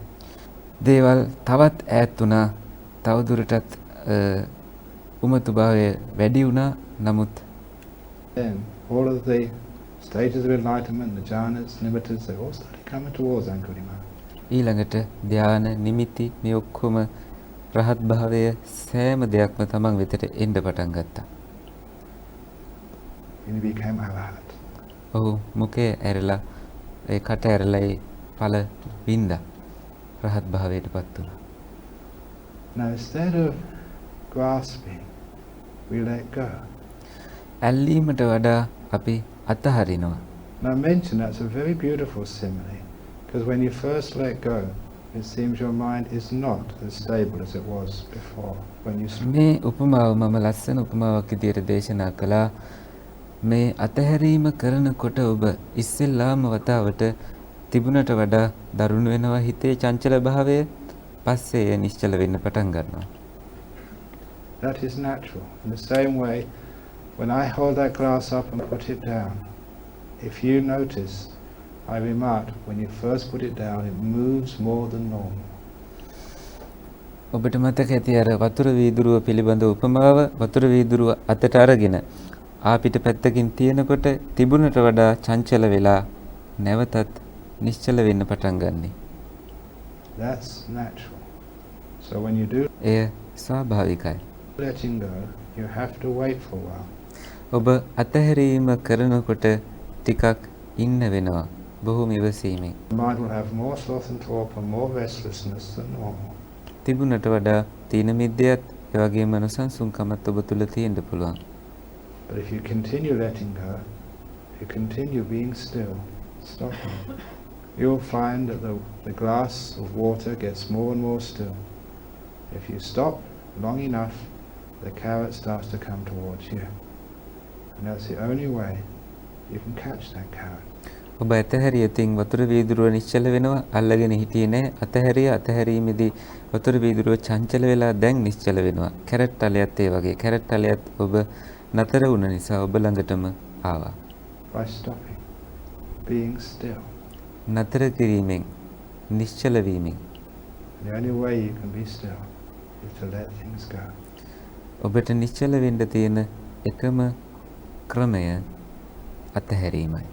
දේවල් තවත් ඈත් වුණා. තවදුරටත් උමතුභාවය වැඩි වුණා. නමුත් Then all of the stages of enlightenment, the jhanas, nimittas, they all started coming towards Angulimala. ඊළඟට ධාන නිමිති මේ ඔක්කොම රහත් භාවය සෑම දෙයක්ම තමන් වෙතට එන්න පටන් ගත්තා. And he became Arahat. ඔහු මුඛය ඇරලා ඒ කට ඇරලා ඒ ඵල වින්දා. රහත් භාවයටපත් වුණා. Now instead of grasping, we let go. ඇල්ලීමට වඩා අපි අතහරිනවා. Now I mention that's a very beautiful simile, because when you first let go, it seems your mind is not as stable as it was before. When you මේ උපමාව මම ලස්සන උපමාවක් විදියට දේශනා කළා. මේ අතහැරීම කරනකොට ඔබ ඉස්සෙල්ලාම වතාවට තිබුණට වඩා දරුණු වෙනවා හිතේ චංචල භාවය. පස්සේ නිශ්චල වෙන්න පටන් ගන්නවා. That is natural. In the same way, when I hold that glass up and put it down, if you notice, I remarked, when you first put it down, it moves more than normal. ඔබට මතක ඇති අර වතුර වීදුරුව පිළිබඳ උපමාව. වතුර වීදුරුව අතට අරගෙන ආපිට පැත්තකින් තියෙනකොට තිබුණට වඩා චංචල වෙලා නැවතත් නිශ්චල වෙන්න පටන් ගන්නයි. That's natural. So when you do එය ස්වාභාවිකයි. letting go, you have to wait for a while. ඔබ අතහැරීම කරනකොට ටිකක් ඉන්න වෙනවා. බොහොම ඉවසීමෙන්. The mind will have more sloth and torpor, more restlessness than normal. තිබුණට වඩා තීන මිද්දයත් ඒ වගේම නොසන්සුන්කමත් ඔබ තුල තියෙන්න පුළුවන්. But if you continue letting go, you continue being still, stopping, you'll find that the glass of water gets more and more still. If you stop long enough, the carrot starts to come towards you. And that's the only way you can catch that carrot. ඔබ අතහැරියතින් වතුර වීදුරුව නිශ්චල වෙනවා. අල්ලගෙන හිටියේ නැහැ. අතහැරීමේදී වතුර වීදුරුව චංචල වෙලා දැන් නිශ්චල වෙනවා. කැරට් තලයත් ඒ වගේ. කැරට් තලයත් ඔබ නතර වුණ නිසා ඔබ ළඟටම ආවා. By stopping, being still. නතර කිරීමෙන් නිශ්චල වීමෙන්. The only way you can be still is to let things go. ඔබට නිශ්චල වෙන්න තියෙන එකම ක්‍රමය අතහැරීමයි.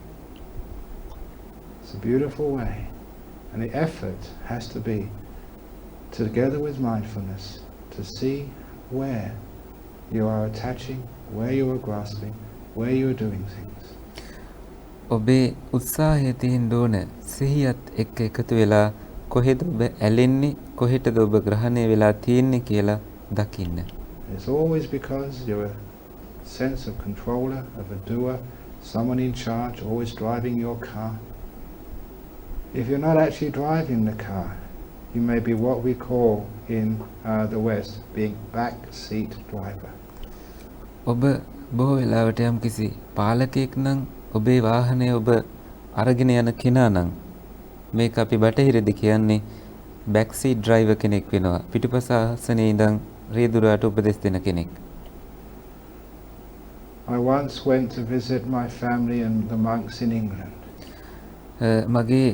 It's a beautiful way, and the effort has to be, together with mindfulness, to see where you are attaching, where you are grasping, where you are doing things. ඔබේ උත්සාහය තියෙන්න ඕන සිහියත් එක්ක එකතු වෙලා කොහෙද ඔබ ඇලෙන්නේ, කොහෙටද ඔබ ග්‍රහණය වෙලා තියෙන්නේ කියලා දකින්න. It's always because you're a sense of controller, of a doer, someone in charge, always driving your car. If you're not actually driving the car, you may be what we call in the West being back seat driver. ඔබ බොහෝ වෙලාවට යම් කිසි පාලකයෙක් නම් ඔබේ වාහනය ඔබ අරගෙන යන කෙනා නම් මේක අපි බටහිරදී කියන්නේ බැක් සීට් ඩ්‍රයිවර් කෙනෙක් වෙනවා. පිටුපස ආසනයේ ඉඳන් රියදුරාට උපදෙස් දෙන කෙනෙක්. I once went to visit my family and the monks in England. මගේ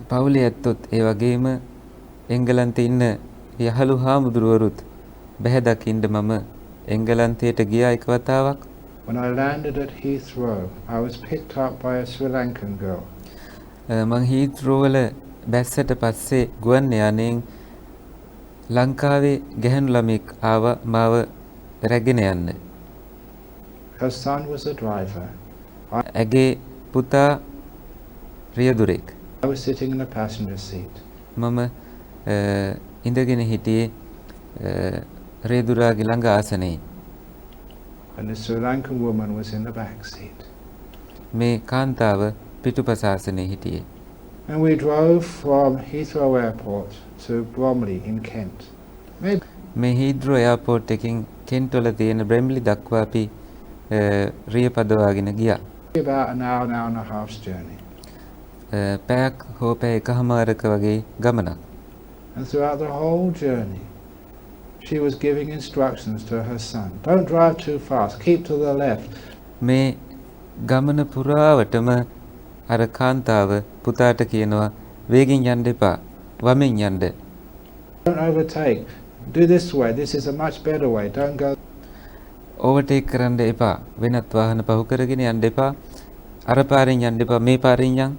පවුලේ ඇත්තොත් ඒ වගේම එංගලන්තේ ඉන්න යහළු හාමුදුරුවරුත් බැහැ දකින්න මම එංගලන්තයට ගියා එක වතාවක්. When I landed at Heathrow, I was picked up by a Sri Lankan girl. මං හීත්‍රෝ වල බැස්සට පස්සේ ගුවන් යානයෙන් ලංකාවේ ගැහැණු ළමෙක් ආවා මාව රැගෙන යන්න. Her son was a driver. ඇගේ පුතා රියදුරෙක්. I was sitting in the passenger seat. මම ඉඳගෙන හිටියේ රියදුරාගේ ළඟ ආසනයේ. And the Sri Lankan woman was in the back seat. මේ කාන්තාව පිටුපස ආසනයේ හිටියේ. And we drove from Heathrow Airport to Bromley in Kent. Maybe මේ හීත්‍රෝ එයාපෝට් එකකින් කෙන්ට් වල තියෙන බ්‍රැම්ලි දක්වා අපි රිය පදවාගෙන ගියා. about an hour and a half's journey. පැයක් හෝ පැය එකහමාරක වගේ ගමනක්. And throughout the whole journey, she was giving instructions to her son. Don't drive too fast, keep to the left. මේ ගමන පුරාවටම අර කාන්තාව පුතාට කියනවා වේගෙන් යන්න එපා, වමෙන් යන්න. Don't overtake. Do this way. This is a much better way. Don't go. Overtake කරන්න එපා. වෙනත් වාහන පහු කරගෙන යන්න එපා. අර පාරෙන් යන්න එපා. මේ පාරෙන් යන්.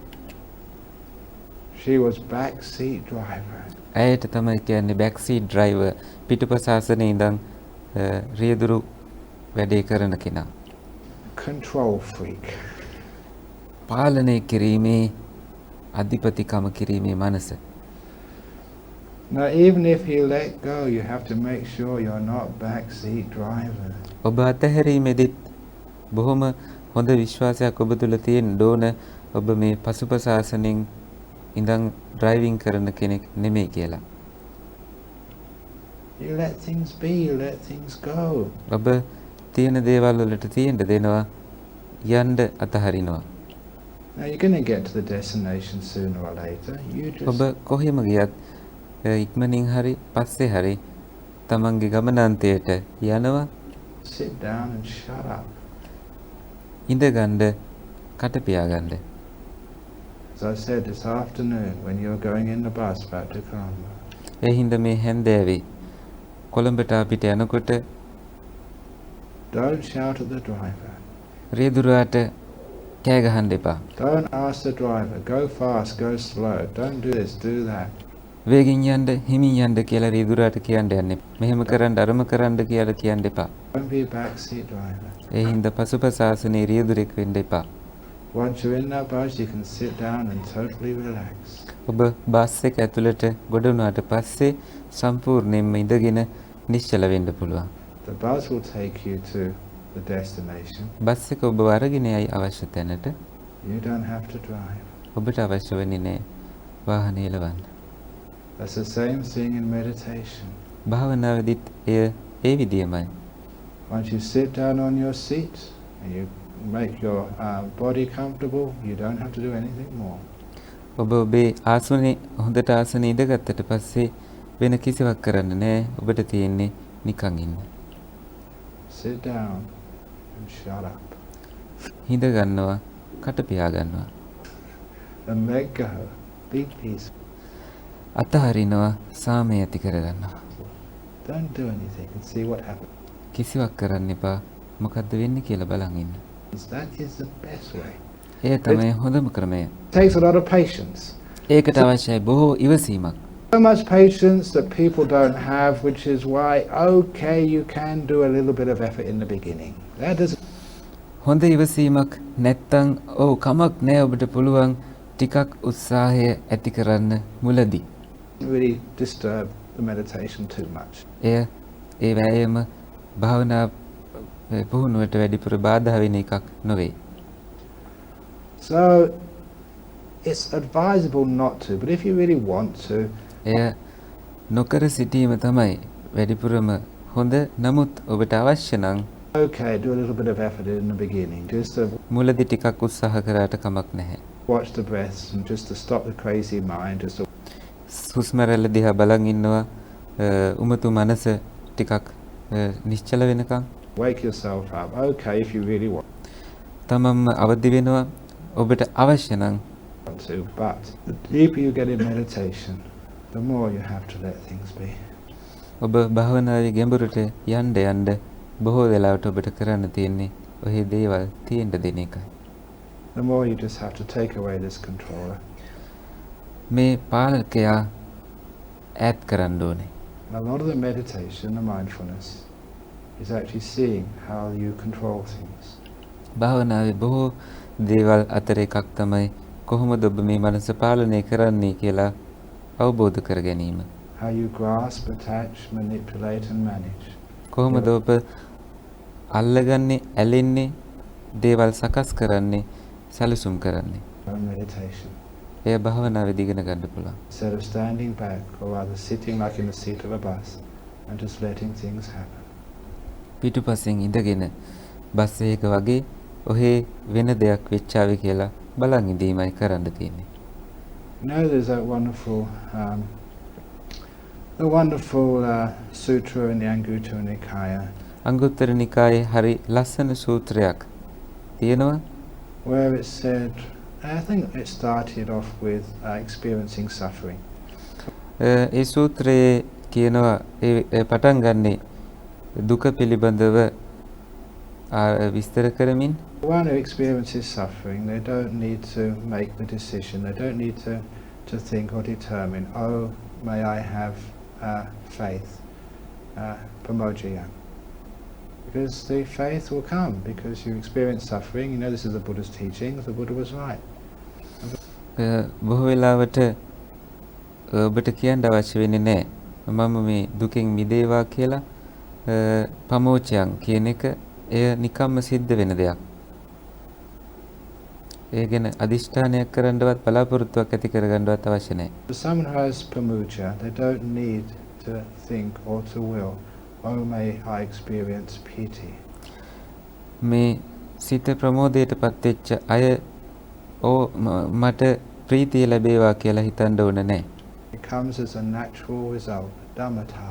She was back seat driver. ඇයට තමයි කියන්නේ බෑක් සීට් ඩ්‍රයිවර්. පිටුපස ආසනේ ඉඳන් රියදුරු වැඩේ කරන කෙනා. Control freak. පාලනය කිරීමේ අධිපතිකම කිරීමේ මනස. Now, even if you let go, you have to make sure you're not back seat driver. ඔබ අතහැරීමේදීත් බොහොම හොඳ විශ්වාසයක් ඔබ තුළ තියෙන්න ඕන ඔබ මේ පසුපස ආසනෙන් ඉඳන් ඩ්‍රයිවිං කරන කෙනෙක් නෙමෙයි කියලා. You let things be, you let things go. ඔබ තියෙන දේවල් වලට තියෙන්න දෙනවා යන්න අතහරිනවා. Now, you're going to get to the destination sooner or later. You ඔබ just කොහෙම ගියත් ඉක්මනින් හරි පස්සේ හරි තමන්ගේ ගමනාන්තයට යනවා. sit down and shut up. ඉඳගන්න කට පියාගන්න. As I said this afternoon, when you're going in the bus back to Colombo, ඒ හින්දා මේ හැන්දෑවේ කොළඹට අපිට යනකොට don't shout at the driver. රියදුරාට කෑ ගහන්න එපා. Don't ask the driver, go fast, go slow. Don't do this, do that. වේගෙන් යන්න හිමින් යන්න කියලා රියදුරාට කියන්න යන්න එපා. මෙහෙම කරන්න අරම කරන්න කියලා කියන්න එපා. Don't be a backseat driver. ඒ හින්දා පසුපස ආසනේ රියදුරෙක් වෙන්න එපා. Once you're in that bus, you can sit down and totally relax. ඔබ බස් එක ඇතුළට ගොඩ වුණාට පස්සේ සම්පූර්ණයෙන්ම ඉඳගෙන නිශ්චල වෙන්න පුළුවන්. The bus will take you to the destination. Bus එක ඔබ අරගෙන යයි අවශ්‍ය තැනට. You don't have to drive. ඔබට අවශ්‍ය වෙන්නේ නැහැ වාහනේ එලවන්න. That's the same thing in meditation. භාවනාවේදීත් එය ඒ විදියමයි. Once you sit down on your seat and you make your body comfortable, you don't have to do anything more. ඔබ ඔබේ ආසනේ හොඳට ආසනේ ඉඳගත්තට පස්සේ වෙන කිසිවක් කරන්න නෑ. ඔබට තියෙන්නේ නිකන් ඉන්න. Sit down and shut up. හිඳ ගන්නවා, කට පියා ගන්නවා. And let go. Be peaceful. අතහරිනවා, සාමය ඇති කරගන්නවා. Don't do anything and see what happens. කිසිවක් කරන්න එපා. මොකද්ද වෙන්නේ කියලා බලන් ඉන්න. That is the best way. ඒ තමයි හොඳම ක්‍රමය. It takes a lot of patience. ඒකට අවශ්‍යයි බොහෝ ඉවසීමක්. So much patience that people don't have, which is why, okay, you can do a little bit of effort in the beginning. That doesn't හොඳ ඉවසීමක් නැත්තම් ඔව් කමක් නෑ ඔබට පුළුවන් ටිකක් උත්සාහය ඇති කරන්න මුලදී. really disturb the meditation too much. එය ඒ වෑයම භාවනා පුහුණුවට වැඩිපුර බාධා වෙන එකක් නොවේ. So it's advisable not to, but if you really want to, එය නොකර සිටීම තමයි වැඩිපුරම හොඳ. නමුත් ඔබට අවශ්‍ය නම් okay, do a little bit of effort in the beginning, just to මුලදී ටිකක් උත්සාහ කරාට කමක් නැහැ. watch the breaths and just to stop the crazy mind, just to හුස්ම රැල්ල දිහා බලන් ඉන්නවා. උමතු මනස ටිකක් නිශ්චල වෙනකන් wake yourself up. Okay, if you really want තමන්ම අවදි වෙනවා ඔබට අවශ්‍ය නම්. to, but the deeper you get in meditation, the more you have to let things be. ඔබ භාවනාවේ ගැඹුරට යන්න යන්න බොහෝ වෙලාවට ඔබට කරන්න තියෙන්නේ ඔහි දේවල් තියෙන්න දෙන එකයි. The more you just have to take away this controller. මේ පාලකයා ඈත් කරන්න ඕනේ. A lot of the meditation, the mindfulness, is actually seeing how you control things. භාවනාවේ බොහෝ දේවල් අතර එකක් තමයි කොහොමද ඔබ මේ මනස පාලනය කරන්නේ කියලා අවබෝධ කර ගැනීම. How you grasp, attach, manipulate and manage. කොහොමද ඔබ අල්ලගන්නේ, ඇලෙන්නේ, දේවල් සකස් කරන්නේ, සැලසුම් කරන්නේ. Meditation. එය භාවනාවේදී ඉගෙන ගන්න පුළුවන්. Instead of standing back or rather sitting like in the seat of a bus and just letting things happen. පිටුපසින් ඉඳගෙන බස් එකක වගේ ඔහේ වෙන දෙයක් වෙච්චාවේ කියලා බලන් ඉඳීමයි කරන්න තියෙන්නේ. Now there's that wonderful sutra in the Anguttara Nikaya. අංගුත්තර නිකායේ හරි ලස්සන සූත්‍රයක් තියෙනවා. Where it said, I think it started off with experiencing suffering. ඒ සූත්‍රයේ කියනවා ඒ පටන් ගන්නේ දුක පිළිබඳව විස්තර කරමින් One who experiences suffering, they don't need to make the decision, they don't need to think or determine, oh, may I have faith, pamoja. Because the faith will come, because you experience suffering, you know this is the Buddha's teachings, the Buddha was right. බොහෝ වෙලාවට ඔබට කියන්න අවශ්‍ය වෙන්නේ නැහැ මම මේ දුකෙන් මිදේවා කියලා පමෝචයන් කියන එක එය නිකම්ම සිද්ධ වෙන දෙයක්. ඒ ගැන අදිෂ්ඨානයක් කරන්නවත් බලාපොරොත්තුවක් ඇති කරගන්නවත් අවශ්‍ය නැහැ. For someone who has pamuja, they don't need to think or to will, oh may I experience piti. මේ සිත ප්‍රමෝදයට පත් වෙච්ච අය මට ප්‍රීතිය ලැබේවා කියලා හිතන්න ඕන නැහැ. It comes as a natural result, dhammata.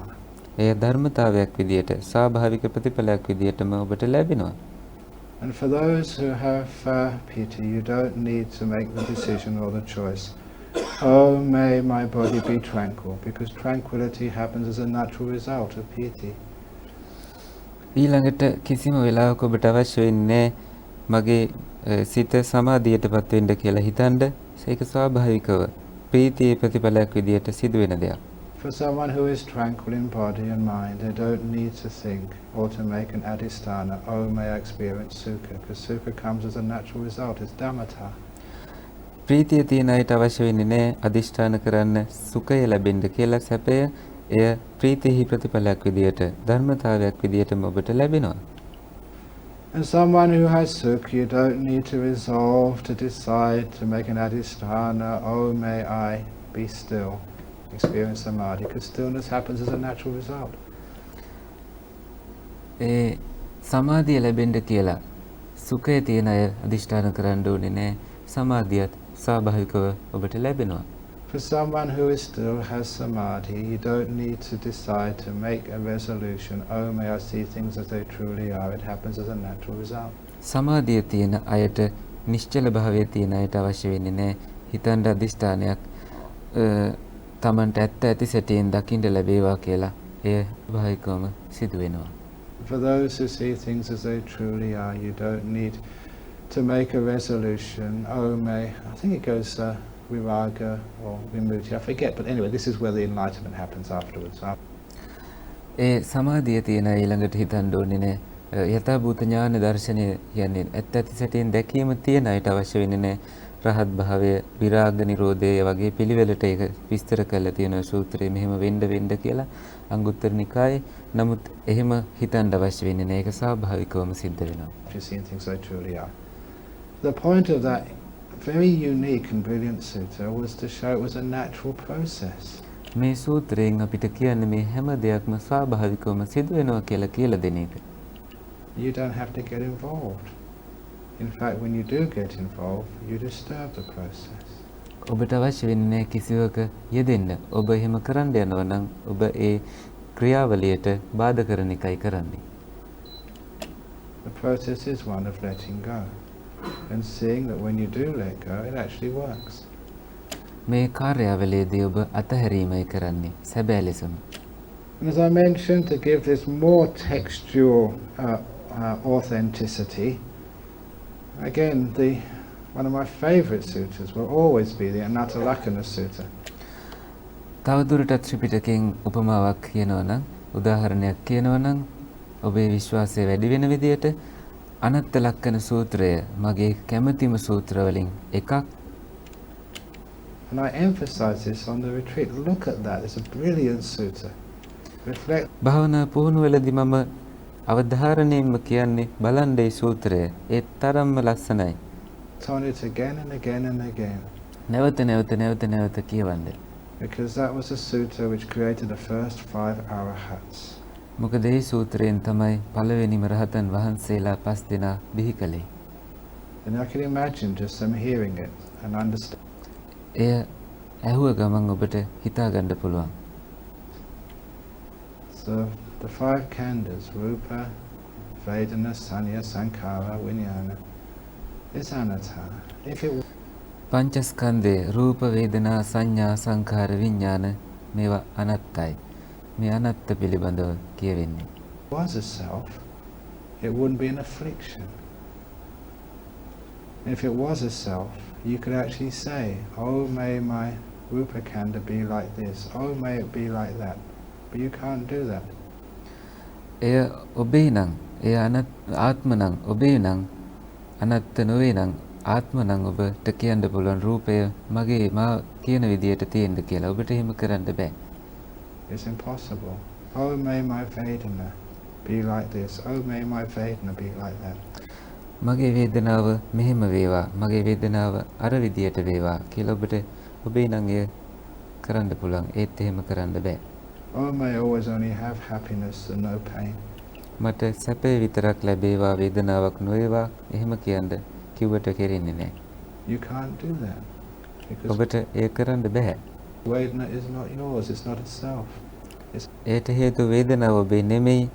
එය ධර්මතාවයක් විදියට ස්වාභාවික ප්‍රතිඵලයක් විදියටම ඔබට ලැබෙනවා. And for those who have piti, you don't need to make the decision or the choice. Oh, may my body be tranquil, because tranquility happens as a natural result of piti. ඊළඟට කිසිම වෙලාවක ඔබට අවශ්‍ය වෙන්නේ මගේ සිත සමාධියටපත් වෙන්න කියලා හිතනද ඒක ස්වාභාවිකව ප්‍රීතියේ ප්‍රතිඵලයක් විදියට සිදුවෙන දෙයක්. For someone who is tranquil in body and mind, they don't need to think or to make an adhisthana, oh may I experience sukha, because sukha comes as a natural result, it's dhammata. ප්‍රීතිය තියෙන අයට අවශ්‍ය වෙන්නේ නැහැ අදිෂ්ඨාන කරන්න සුඛය ලැබෙන්න කියලා සැපය එය ප්‍රීතිෙහි ප්‍රතිඵලයක් විදියට ධර්මතාවයක් විදියටම ඔබට ලැබෙනවා. And someone who has sukha, you don't need to resolve, to decide, to make an adhisthana, oh may I be still, experience samadhi, because stillness happens as a natural result. ඒ සමාධිය ලැබෙන්න කියලා සුඛය තියෙන අය අදිෂ්ඨාන කරන්න ඕනේ නැහැ. සමාධියත් ස්වාභාවිකව ඔබට ලැබෙනවා. For someone who is still, has samadhi, you don't need to decide to make a resolution, oh may I see things as they truly are, it happens as a natural result. සමාධිය තියෙන අයට නිශ්චල භාවය තියෙන අයට අවශ්‍ය වෙන්නේ නැහැ හිතන්න අදිෂ්ඨානයක් තමන්ට ඇත්ත ඇති සැටියෙන් දකින්න ලැබේවා කියලා එය ස්වාභාවිකවම සිදු වෙනවා. For those who see things as they truly are, you don't need to make a resolution, oh may, I think it goes viraga or vimutti, I forget, but anyway, this is where the enlightenment happens afterwards. ඒ සමාධිය තියෙන ඊළඟට හිතන්න ඕනේ නැහැ. යථාභූත ඥාන දර්ශනය කියන්නේ ඇත්ත ඇති සැටියෙන් දැකීම තියෙන අයට අවශ්‍ය වෙන්නේ නැහැ. රහත් භාවය, විරාග නිරෝධය වගේ පිළිවෙලට ඒක විස්තර කරලා තියෙන සූත්‍රයේ මෙහෙම වෙන්න කියලා අංගුත්තර නිකායේ. නමුත් එහෙම හිතන්න අවශ්‍ය වෙන්නේ නැහැ. ඒක ස්වාභාවිකවම සිද්ධ වෙනවා. You've seen things they truly are. The point of that very unique and brilliant sutta was to show it was a natural process. මේ සූත්‍රයෙන් අපිට කියන්නේ මේ හැම දෙයක්ම ස්වාභාවිකවම සිදු වෙනවා කියලා දෙන එක. You don't have to get involved. In fact, when you do get involved, you disturb the process. ඔබට අවශ්‍ය වෙන්නේ කිසිවක යෙදෙන්න. ඔබ එහෙම කරන්න යනවා නම් ඔබ ඒ ක්‍රියාවලියට බාධා කරන එකයි කරන්නේ. The process is one of letting go and seeing that when you do let go, it actually works. මේ කාර්යාවලියේදී ඔබ අතහැරීමයි කරන්නේ සැබෑ ලෙසම. And as I mentioned, to give this more textual authenticity, again, one of my favourite sutras will always be the Anatalakkhana Sutta. තවදුරටත් ත්‍රිපිටකයෙන් උපමාවක් කියනවා නම් උදාහරණයක් කියනවා නම් ඔබේ විශ්වාසය වැඩි වෙන විදියට අනත්ත ලක්ෂණ සූත්‍රය මගේ කැමැතිම සූත්‍ර වලින් එකක්. And I emphasize this on the retreat. Look at that. It's a brilliant sutta. Reflect. භාවනා පුහුණුවලදී මම අවධාරණයෙන්ම කියන්නේ බලන්න මේ සූත්‍රය. ඒ තරම්ම ලස්සනයි. On it again and again and again. නැවත කියවන්න. Because that was a sutta which created the first 5 arahats. මොකද මේ සූත්‍රයෙන් තමයි පළවෙනිම රහතන් වහන්සේලා 5 දෙනා බිහි කළේ. And I can imagine just them hearing it and understand. එය ඇහුව ගමන් ඔබට හිතා ගන්න පුළුවන්. So the 5 khandhas, rupa, vedana, sanya, sankhara, vinyana, is anatta. If it පංචස්කන්ධය රූප වේදනා සංඥා සංඛාර විඥාන මේවා අනත්තයි. මේ අනත්ත පිළිබඳව කියවෙන්නේ. was a self, it wouldn't be an affliction. If it was a self, you could actually say, oh, may my rupa khandha be like this, oh, may it be like that. But you can't do that. එය ඔබේ නම් එය ආත්ම නම් ඔබේ නම් අනත්ත නොවේ නම් ආත්ම නම් ඔබට කියන්න පුළුවන් රූපය මගේ මා කියන විදියට තියෙන්න කියලා. ඔබට එහෙම කරන්න බෑ. It's impossible. Oh, may my vedana be like this, oh, may my vedana be like that. මගේ වේදනාව මෙහෙම වේවා මගේ වේදනාව අර විදියට වේවා කියලා ඔබට ඔබේ නම් එය කරන්න පුළුවන්. ඒත් එහෙම කරන්න බෑ. Oh, may I always only have happiness and no pain. මට සැපේ විතරක් ලැබේවා වේදනාවක් නොවේවා එහෙම කියන්න කිව්වට කෙරෙන්නේ නැහැ. You can't do that. Because ඔබට ඒ කරන්න බෑ. vedana is not yours, it's not a self. ඒට හේතු වේදනාව ඔබේ නෙමෙයි.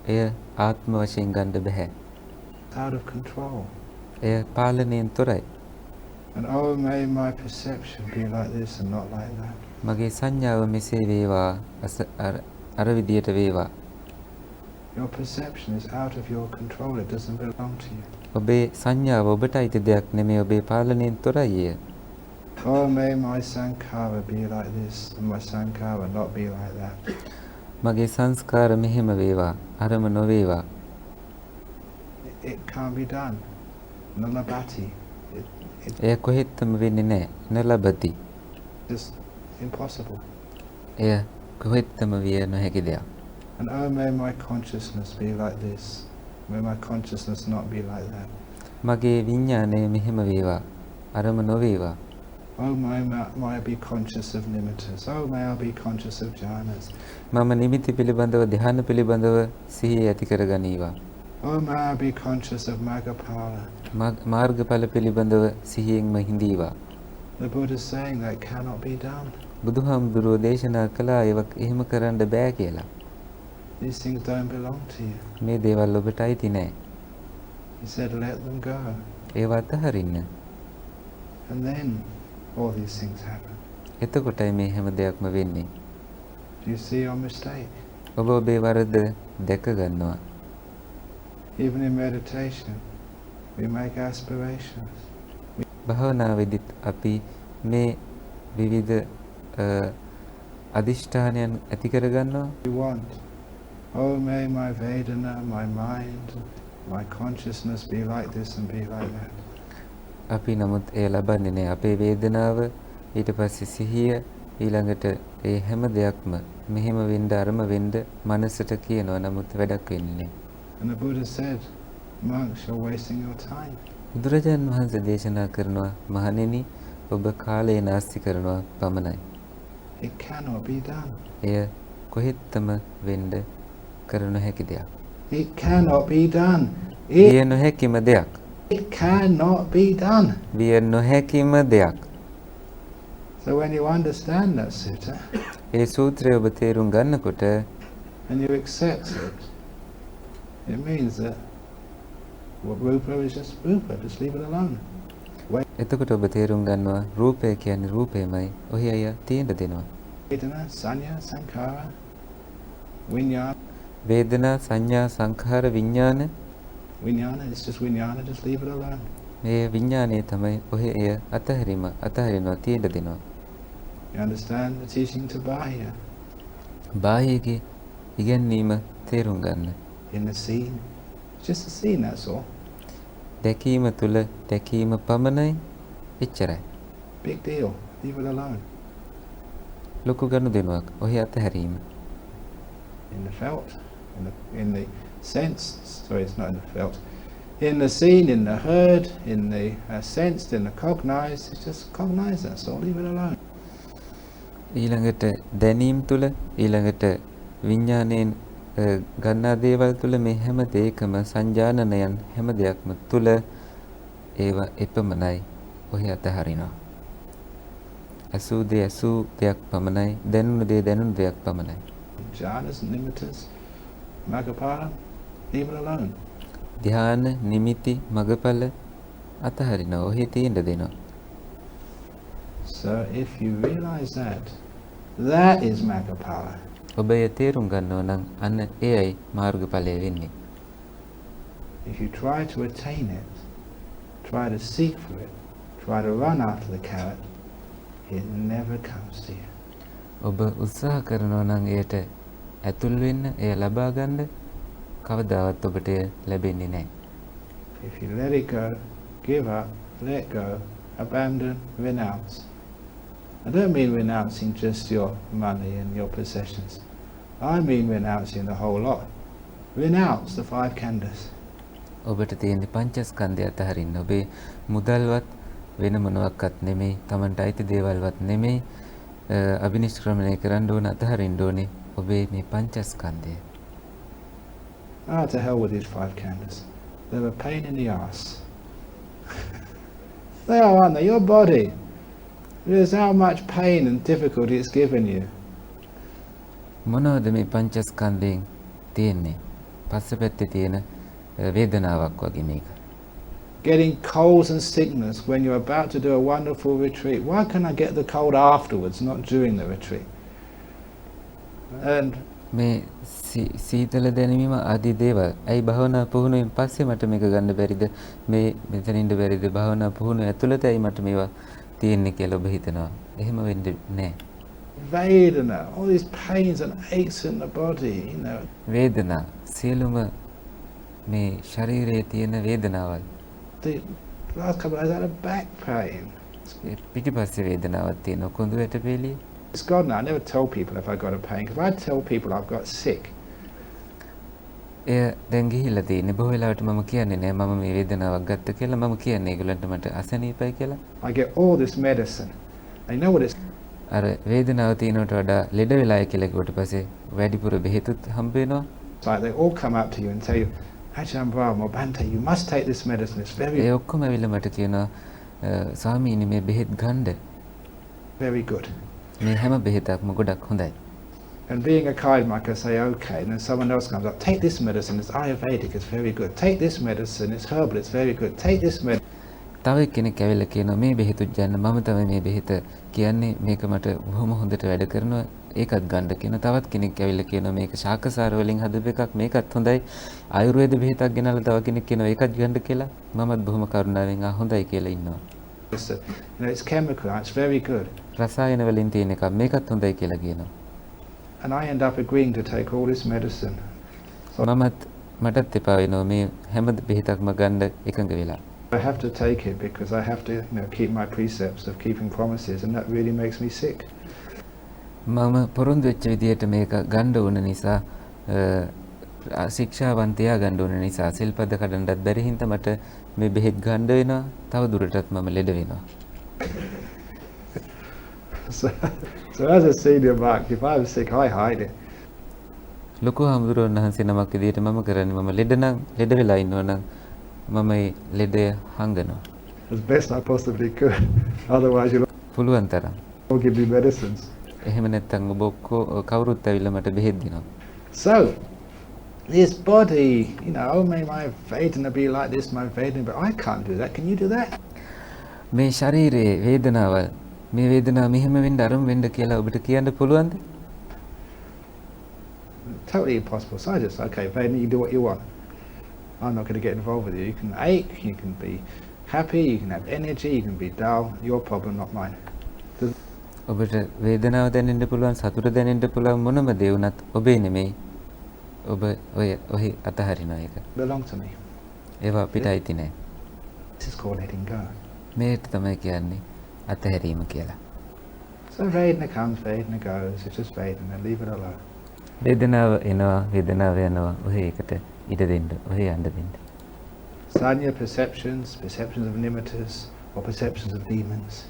එය ආත්ම වශයෙන් ගන්න බෑ. It's out of control. එය පාලනයෙන් තොරයි. And oh, may my perception be like this and not like that. මගේ සංඥාව මෙසේ වේවා අර විදියට වේවා. Your perception is out of your control, it doesn't belong to you. ඔබේ සංඥාව ඔබට අයිති දෙයක් නෙමෙයි ඔබේ පාලනයෙන් තොරයි එය. Oh, may my sankhara be like this and my sankhara not be like that. මගේ සංස්කාර මෙහෙම වේවා අරම නොවේවා. It can't be done. Nalabati. එය කොහෙත්ම වෙන්නේ නැහැ. නලබති. It's impossible. එය කොහෙත්ම විය නොහැකි දෙයක්. And oh, may my consciousness be like this. May my consciousness not be like that. මගේ විඥානය මෙහෙම වේවා අරම නොවේවා. Oh, may I be conscious of nimittas. Oh, may I be conscious of jhanas. මම නිමිති පිළිබඳව ධ්‍යාන පිළිබඳව සිහිය ඇති කරගනීවා. Oh, may I be conscious of maggaphala. මාර්ගඵල පිළිබඳව සිහියෙන්ම හිඳීවා. The Buddha is saying that cannot be done. බුදුහාමුදුරුවෝ දේශනා කළා ඒවක් එහෙම කරන්න බෑ කියලා. These things don't belong to you. මේ දේවල් ඔබට අයිති නෑ. He said, let them go. ඒවා අතහරින්න. And then all these things happen. එතකොටයි මේ හැම දෙයක්ම වෙන්නේ. Do you see your mistake? ඔබ ඔබේ වරද දැක ගන්නවා. Even in meditation, we make aspirations. භාවනාවේදීත් අපි මේ විවිධ අදිෂ්ඨානයන් ඇති කර ගන්නවා. We want, oh, may my vedana, my mind, my consciousness be like this and be like that. අපි නමුත් එය ලබන්නේ නැහැ. අපේ වේදනාව ඊට පස්සේ සිහිය ඊළඟට ඒ හැම දෙයක්ම මෙහෙම වෙන්න අරම වෙන්න මනසට කියනවා. නමුත් වැඩක් වෙන්නේ නැහැ. And the Buddha said, monks, you're wasting your time. බුදුරජාණන් වහන්සේ දේශනා කරනවා මහණෙනි ඔබ කාලය නාස්ති කරනවා පමණයි. It cannot be done. එය කොහෙත්ම වෙන්න කර නොහැකි දෙයක්. It cannot be done. විය නොහැකිම දෙයක්. It cannot be done. විය නොහැකිම දෙයක්. So when you understand that sutta, ඒ සූත්‍රය ඔබ තේරුම් ගන්නකොට and you accept it, it means that what rupa is just rupa, just leave it alone. එතකොට ඔබ තේරුම් ගන්නවා රූපය කියන්නේ රූපයමයි. ඔහි අය තියෙන්න දෙනවා. Vedana, sanya, sankhara, Vijnana. වේදනා සංඥා සංඛාර විඥාන Vijnana is just vijnana, just leave it alone. මේ විඥානයේ තමයි ඔහේ එය අතහැරිනවා තියෙන්න දෙනවා. You understand the teaching to Bahya? බාහියගේ ඉගැන්වීම තේරුම් ගන්න. In the scene, it's just a scene, that's all. දැකීම තුල දැකීම පමණයි එච්චරයි. Big deal, leave it alone. ලොකු ගනුදෙනුවක් ඔහේ අතහැරීම. In the felt, in the sense, sorry, it's not in the felt. In the seen, in the heard, in the sensed, in the cognized, it's just cognized, that's all, leave it alone. ඊළඟට දැනීම් තුල ඊළඟට විඥාණයෙන් ගන්නා දේවල් තුල මේ හැම දෙයකම සංජානනයන් හැම දෙයක්ම තුල ඒවා එපමණයි ඔහේ අතහරිනවා. අසූ දෙයක් පමණයි දැනුණු දෙයක් පමණයි. Jhanas, nimittas, magapala, leave it alone. ධ්‍යාන නිමිති මගපල අතහරිනවා ඔහේ තියෙන්න දෙනවා. So if you realize that is magapala. ඔබ ඒ තේරුම් ගන්නවා නම් අන්න එයයි මාර්ගඵලය වෙන්නේ. If you try to attain it, try to seek for it, try to run after the carrot, it never comes to you. ඔබ උත්සාහ කරනවා නම් එයට ඇතුල් වෙන්න එය ලබා ගන්න කවදාවත් ඔබට ලැබෙන්නේ නැහැ. If you let it go, give up, let go, abandon, renounce. I don't mean renouncing just your money and your possessions. I mean renouncing the whole lot. Renounce the 5 khandhas. ඔබට තියෙන පංචස්කන්ධය අතහරින්න. ඔබේ මුදල්වත් වෙන මොනවාක්වත් නෙමෙයි, Tamanට අයිති දේවල්වත් නෙමෙයි, අභිනිෂ්ක්‍රමණය කරන්න ඕන අතහරින්න ඕනේ ඔබේ මේ පංචස්කන්ධය. To hell with these 5 khandhas. They're a pain in the ass. They are, aren't they? Your body. There's how much pain and difficulty it's given you. මොනවද මේ පංචස්කන්ධයෙන් තියෙන්නේ? පස්සපැත්තේ තියෙන වේදනාවක් වගේ මේක. Getting colds and sickness when you're about to do a wonderful retreat. Why can I get the cold afterwards, not during the retreat? And මේ සීතල දැනීම ආදී දේවල් ඇයි භාවනා පුහුණුවෙන් පස්සේ මට මේක ගන්න බැරිද? මේ මෙතනින්ද බැරිද? භාවනා පුහුණුව ඇතුළත ඇයි මට මේවා තියෙන්නේ කියලා ඔබ හිතනවා. එහෙම වෙන්නේ නැහැ. Vedana, all these pains and aches in the body, you know. වේදනා සියලුම මේ ශරීරයේ තියෙන වේදනාවල්. The last couple of days I had a back pain. පිටිපස්සේ වේදනාවක් තියෙනවා කොඳුයට පෙළිය. It's gone now. I never tell people if I got a pain, because I tell people I've got sick. එය දැන් ගිහිල්ලා තියෙන්නේ. බොහෝ වෙලාවට මම කියන්නේ නෑ මම මේ වේදනාවක් ගත්ත කියලා. මම කියන්නේ ඒගොල්ලන්ට මට අසනීපයි කියලා. I get all this medicine. I know what it's. අර වේදනාව තියෙනවට වඩා ලෙඩ වෙලාය කියලා කිව්වට පස්සේ වැඩිපුර බෙහෙතුත් හම්බ වෙනවා. It's like they all come up to you and tell you, Ajahn, Brahm or Bhante, you must take this medicine. It's very, ඒ ඔක්කොම ඇවිල්ලා මට කියනවා ස්වාමීනි මේ බෙහෙත් ගන්න. very good. මේ හැම බෙහෙතක්ම ගොඩක් හොඳයි. And being a kind monk, I say, okay. And then someone else comes up, take this medicine, it's Ayurvedic, it's very good. Take this medicine, it's herbal, it's very good. Take this medicine. තව කෙනෙක් ඇවිල්ලා කියනවා මේ බෙහෙතුත් ගන්න මම තමයි මේ බෙහෙත කියන්නේ මේක මට බොහොම හොඳට වැඩ කරනවා ඒකත් ගන්න කියනවා. තවත් කෙනෙක් ඇවිල්ලා කියනවා මේක ශාකසාර වලින් හදපු එකක් මේකත් හොඳයි. ආයුර්වේද බෙහෙතක් ගෙනල්ලා තව කෙනෙක් කියනවා ඒකත් ගන්න කියලා. මමත් බොහොම කරුණාවෙන් හොඳයි කියලා ඉන්නවා. It's chemical, it's very good. රසායන වලින් තියෙන එකක් මේකත් හොඳයි කියලා කියනවා. And I end up agreeing to take all this medicine. මටත් එපා වෙනවා මේ හැම බෙහෙතක්ම ගන්න එකඟ වෙලා. I have to take it because I have to, keep my precepts of keeping promises, and that really makes me sick. මම පොරොන්දු වෙච්ච විදියට මේක ගන්න ඕන නිසා ශික්ෂාවන් තියාගන්න ඕන නිසා සිල්පද කඩන්නත් බැරි හින්දා මට මේ බෙහෙත් ගන්න වෙනවා. තව දුරටත් මම ලෙඩ වෙනවා. So as a senior monk, if I'm sick, I hide it. ලොකු හාමුදුරුවෝ වහන්සේ නමක් විදියට මම කරන්නේ මම ලෙඩ වෙලා ඉන්නවා නම් මම ඒ ලෙඩය හංගනවා. As best I possibly could. Otherwise you'll පුළුවන් තරම්. all give me medicines. එහෙම නැත්නම් ඔබ කවුරුත් ඇවිල්ලා මට බෙහෙත් දෙනවා. So this body, may my Vedana be like this, my Vedana, but I can't do that. Can you do that? මේ ශරීරයේ වේදනාවල් මේ වේදනාව මෙහෙම වෙන්න අරම වෙන්න කියලා ඔබට කියන්න පුළුවන්ද? totally impossible. So I just, okay, Vaden, you do what you want. I'm not going to get involved with you. You can ache, you can be happy, you can have energy, you can be dull. Your problem, not mine. ඔබට වේදනාව දැනෙන්න පුළුවන්, සතුට දැනෙන්න පුළුවන් මොනම දේ වුණත් ඔබේ නෙමෙයි. ඔබ ඔහි අතහරිනවා ඒක. Belong to me. ඒවා අපිට අයිති නෑ. This is called letting go. මේකට තමයි කියන්නේ අතහැරීම කියලා. So Vedana comes, Vedana goes. It's just Vedana. Leave it alone. වේදනාව එනවා, වේදනාව යනවා. ඔහේ ඒකට ඉඩ දෙන්න, ඔහේ යන්න දෙන්න. Sanya perceptions of nimittas or perceptions of demons.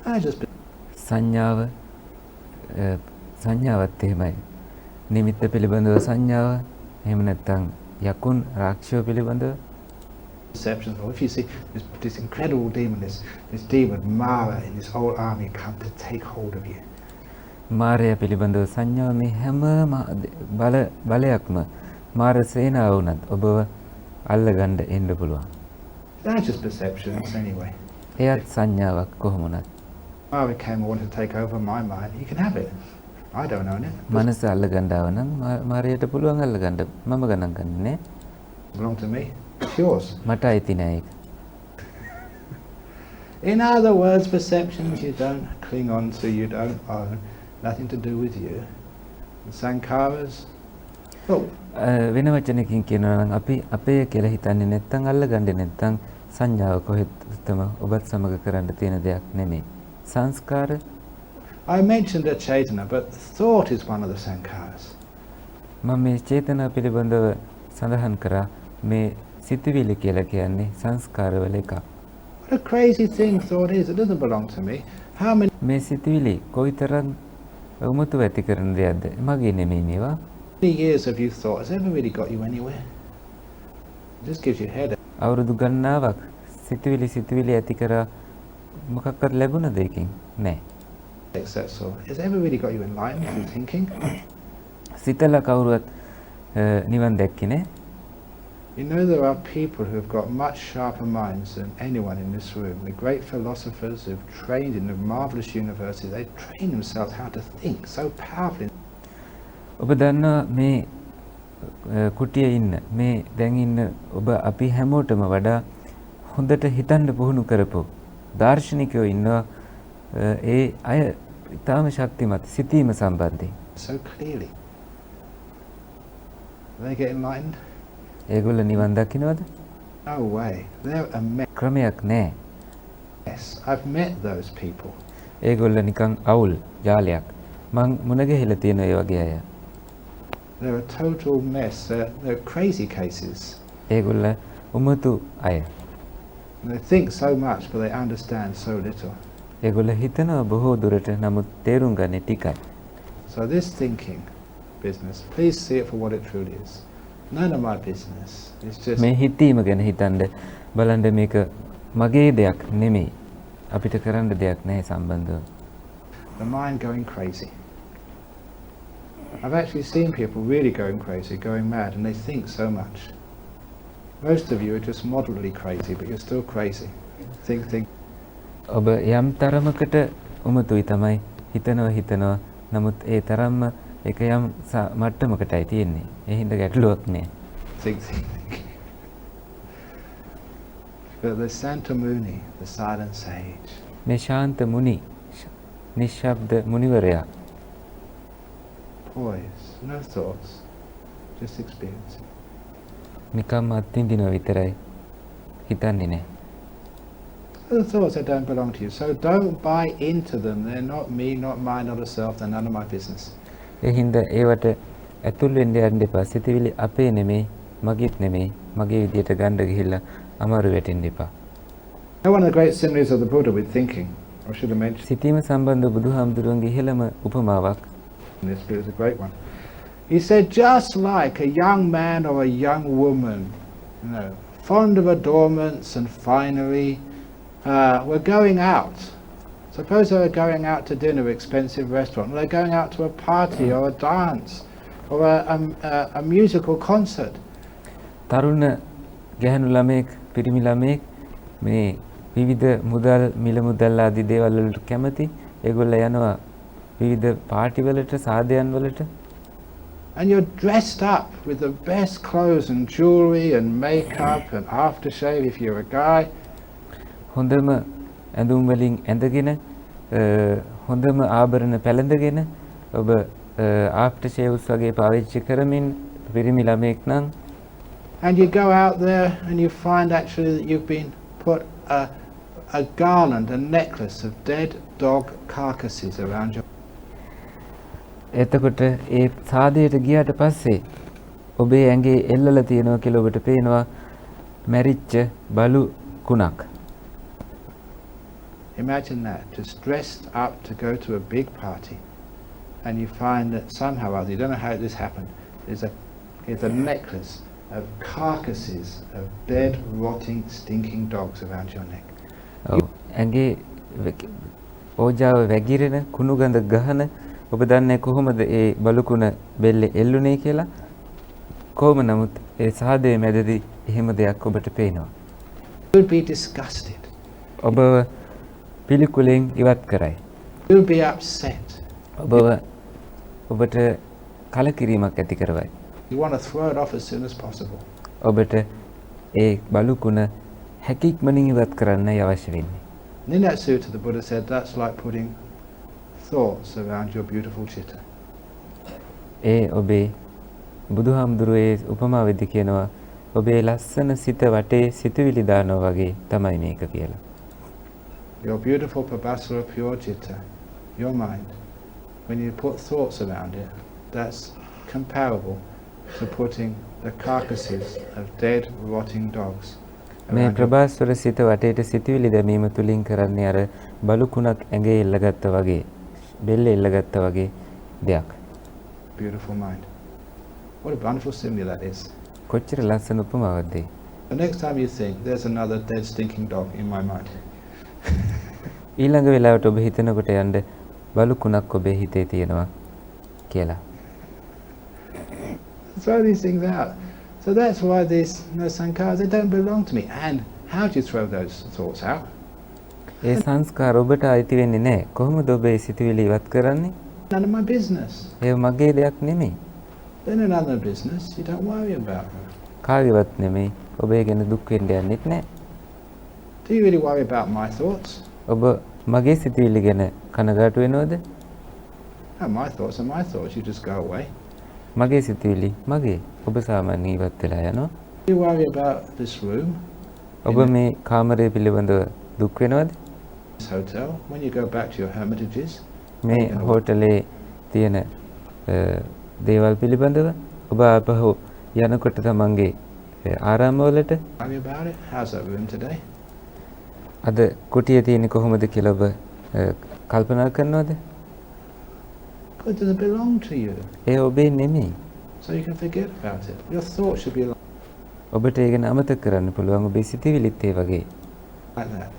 I just සංඥාවත් එහෙමයි. නිමිත්ත පිළිබඳව සංඥාව, එහෙම නැත්නම් යකුන් රාක්ෂය පිළිබඳව perceptions. Or if you see this incredible demon, this demon Mara in this whole army come to take hold of you. මාරය පිළිබඳව සංඥාව මේ හැම බලයක්ම මාර සේනාව වුණත් ඔබව අල්ලගන්න එන්න පුළුවන්. They're just perceptions anyway. එයත් සංඥාවක් කොහොම වුණත්. Mara came and wanted to take over my mind. You can have it. I don't own it. මනස අල්ලගන්න ආව නම් මාරයට පුළුවන් අල්ලගන්න. මම ගණන් ගන්නෑ. Belong to me. It's yours. මට අයිති නෑ ඒක. In other words, perceptions you don't cling on to, you don't own, nothing to do with you. And sankharas, වෙන වචනකින් කියනවා නම් අපි අපේ කියලා හිතන්නේ නැත්නම් අල්ලගන්නේ නැත්නම් සංඥාව කොහෙත්ම ඔබත් සමග කරන්න තියෙන දෙයක් නෙමෙයි. සංස්කාර I mentioned a chetana, but thought is one of the sankharas. මම මේ චේතනා පිළිබඳව සඳහන් කරා. මේ සිතුවිලි කියලා කියන්නේ සංස්කාරවල එකක්. What a crazy thing thought is. It doesn't belong to me. How many මේ සිතුවිලි කොයිතරම් උමතු ඇති කරන දෙයක්ද? මගේ නෙමෙයි මේවා. years have you thought? Has it ever really got you anywhere? It just gives you a headache. අවුරුදු ගණනාවක් සිතුවිලි ඇති කරා මොකක්වත් ලැබුණද ඒකෙන්? නෑ. That's all. Has it ever really got you enlightened through thinking? සිතලා කවුරුවත් නිවන් දැක්කේ නෑ. You know there are people who have got much sharper minds than anyone in this room. The great philosophers who've trained in the marvelous universities, they train themselves how to think so powerfully. ඔබ දන්නවා මේ කුටියේ ඉන්න මේ දැන් ඉන්න ඔබ අපි හැමෝටම වඩා හොඳට හිතන්න පුහුණු කරපු දාර්ශනිකයෝ ඉන්නවා. ඒ අය ඉතාම ශක්තිමත් සිතීම සම්බන්ධයෙන්. So clearly. They get enlightened? ඒගොල්ල නිවන් දකින්නවද? No way. They're a mess. ක්‍රමයක් නෑ. Yes, I've met those people. ඒගොල්ල නිකන් අවුල් ජාලයක්. මං මුණ ගැහිලා තියෙන ඒ වගේ අය. They're a total mess. They're crazy cases. ඒගොල්ල උමතු අය. They think so much, but they understand so little. ඒගොල්ල හිතනවා බොහෝ දුරට නමුත් තේරුම් ගන්නේ ටිකයි. So this thinking business, please see it for what it truly is. None of my business. It's just මේ හිතීම ගැන හිතන්න බලන්න මේක මගේ දෙයක් නෙමෙයි. අපිට කරන්න දෙයක් නැහැ සම්බන්ධව. the mind going crazy. I've actually seen people really going crazy, going mad, and they think so much. Most of you are just moderately crazy, but you're still crazy. Think. ඔබ යම් තරමකට උමතුයි තමයි හිතනවා නමුත් ඒ තරම්ම එක යම් මට්ටමකටයි තියෙන්නේ. ඒ හින්දා ගැටලුවක් නෑ. Think. But the Santamuni, the silent sage, මේ ශාන්ත මුනි නිශ්ශබ්ද මුනිවරයා poise, no thoughts, just experiencing. නිකම්ම අත්විඳිනවා විතරයි හිතන්නේ නෑ. The thoughts that don't belong to you, so don't buy into them. They're not me, not mine, not a self. They're none of my business. ඒ හින්දා ඒවට ඇතුල් වෙන්න යන්න එපා. සිතවිලි අපේ නෙමෙයි, මගේත් නෙමෙයි. මගේ විදියට ගන්න ගිහිල්ලා අමාරු වෙටෙන්න එපා. One of the great similes of the Buddha with thinking, I should have mentioned සිතීම සම්බන්ධ බුදුහාමුදුරුවන්ගේ ඉහළම උපමාවක්. this, but it's a great one. He said, just like a young man or a young woman, fond of adornments and finery, were going out. Suppose they were going out to dinner at an expensive restaurant, or they're going out to a party or a dance or a musical concert. තරුණ ගැහැණු ළමයෙක් පිරිමි ළමයෙක් මේ විවිධ මුදල් මිල මුදල් ආදී දේවල් වලට කැමති. ඒගොල්ලෝ යනවා විවිධ පාටි වලට සාදයන් වලට. and you're dressed up with the best clothes and jewelry and makeup and aftershave if you're a guy. හොඳම ඇඳුම් වලින් ඇඳගෙන හොඳම ආභරණ පැළඳගෙන ඔබ ආෆ්ටර් ෂේව්ස් වගේ පාවිච්චි කරමින් පිරිමි ළමෙක් නම් And you go out there and you find actually that you've been put a garland, a necklace of dead dog carcasses around your. එතකොට ඒ සාදයට ගියාට පස්සේ ඔබේ ඇඟේ එල්ලලා තියෙනවා කියලා ඔබට පේනවා මැරිච්ච බලු කුණක්. Imagine that, just dressed up to go to a big party, and you find that somehow or other, you don't know how this happened, there's a necklace of carcasses of dead, rotting, stinking dogs around your neck. ඇඟේ ඕජාව වැగిරෙන කුණු ගඳ ගහන ඔබ දන්නේ කොහොමද ඒ බලුකුණ බෙල්ලේ එල්ලුනේ කියලා? කොහොම නමුත් ඒ සාදයේ මැදදී එහෙම දෙයක් ඔබට පේනවා. You will be disgusted. ඔබ පිළිකුලෙන් ඉවත් කරයි. You will be upset. ඔබට කලකිරීමක් ඇති කරවයි. You want to throw it off as soon as possible. ඔබට ඒ බලුකුණ හැකියක්මනින් ඉවත් කරන්නයි අවශ්‍ය වෙන්නේ. In that sutta, the Buddha said that's like putting thoughts around your beautiful chitta. ඒ ඔබේ බුදුහාමුදුරුවේ උපමාවෙදි කියනවා ඔබේ ලස්සන සිත වටේ සිතුවිලි දානවා වගේ තමයි මේක කියලා. Your beautiful pabasara pure chitta, your mind, when you put thoughts around it, that's comparable to putting the carcasses of dead, rotting dogs. මේ ප්‍රභාස්වර සිත වටේට සිතුවිලි දැමීම තුලින් කරන්නේ අර බලුකුණක් ඇඟේ එල්ලගත්තා වගේ, බෙල්ලේ එල්ලගත්තා වගේ දෙයක්. Beautiful mind. What a wonderful simile that is. කොච්චර ලස්සන උපමාවක්ද? The next time you think there's another dead stinking dog in my mind. ඊළඟ වෙලාවට ඔබ හිතනකොට යන්න බලුකුණක් ඔබේ හිතේ තියෙනවා කියලා. Throw these things out. So that's why these sankhars, they don't belong to me. And how do you throw those thoughts out? ඒ සංස්කාර ඔබට අයිති වෙන්නේ නැහැ. කොහොමද ඔබ ඒ සිතුවිලි ඉවත් කරන්නේ? None of my business. ඒ මගේ දෙයක් නෙමෙයි. They're none of my business. You don't worry about them. කාගේවත් නෙමෙයි. ඔබ ඒ ගැන දුක් වෙන්න යන්නෙත් නැහැ. Do you really worry about my thoughts? ඔබ මගේ සිතුවිලි ගැන කනගාටු වෙනවද? No, my thoughts are my thoughts. You just go away. මගේ සිතුවිලි මගේ. ඔබ සාමාන්‍ය ඉවත් වෙලා යනවා. You worry about this room. ඔබ මේ කාමරය පිළිබඳව දුක් වෙනවද? This hotel. When you go back to your hermitages. මේ හෝටලේ තියෙන දේවල් පිළිබඳව ඔබ ආපහු යනකොට තමන්ගේ ආරාමවලට Worry about it. How's that room today? අද කුටිය තියෙන්නේ කොහොමද කියලා ඔබ කල්පනා කරනවද? But it doesn't belong to you. ඒ ඔබේ නෙමෙයි. So you can forget about it. Your thoughts should be ඔබට ඒ ගැන අමතක කරන්න පුළුවන්. ඔබේ සිතුවිලිත් ඒ වගේ. like that.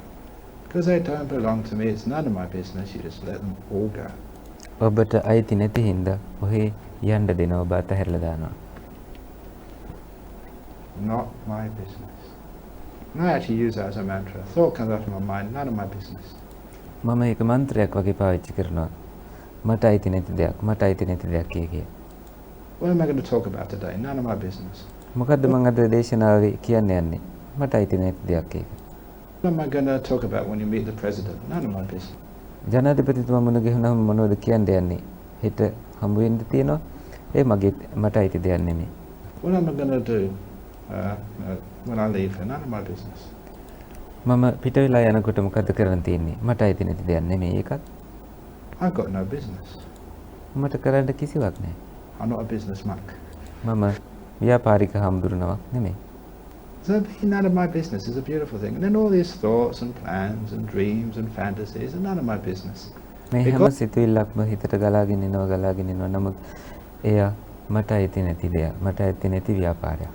Because they don't belong to me, it's none of my business. You just let them all go. ඔබට අයිති නැති හින්දා ඔහේ යන්න දෙනවා ඔබ අතහැරලා දානවා. Not my business. And I actually use that as a mantra. Thought comes out of my mind, none of my business. මම ඒක මන්ත්‍රයක් වගේ පාවිච්චි කරනවා. මට අයිති නැති දෙයක්, මට අයිති නැති දෙයක් කිය. What am I going to talk about today? None of my business. මොකද්ද මම අද දේශනාවේ කියන්න යන්නේ? මට අයිති නැති දෙයක් ඒක. What am I going to talk about when you meet the president? None of my business. ජනාධිපතිතුමා මුණ ගැහුනම මොනවද කියන්න යන්නේ? හෙට හම්බ වෙන්න තියෙනවා. ඒ මට අයිති දෙයක් නෙමෙයි. What am I going to do when I leave? None of my business. මම පිට වෙලා යනකොට මොකද්ද කරන්න තියෙන්නේ? මට අයිති නැති දෙයක් නෙමෙයි ඒකත්. I've got no business. මට කරන්න කිසිවක් නැහැ. I'm not a business monk. මම ව්‍යාපාරික හාමුදුරුවනක් නෙමෙයි. So being none of my business is a beautiful thing. And then all these thoughts and plans and dreams and fantasies are none of my business. මේ හැම සිතුවිල්ලක්ම හිතට ගලාගෙන එනවා නමුත් එය මට අයිති නැති දෙයක්. මට අයිති නැති ව්‍යාපාරයක්.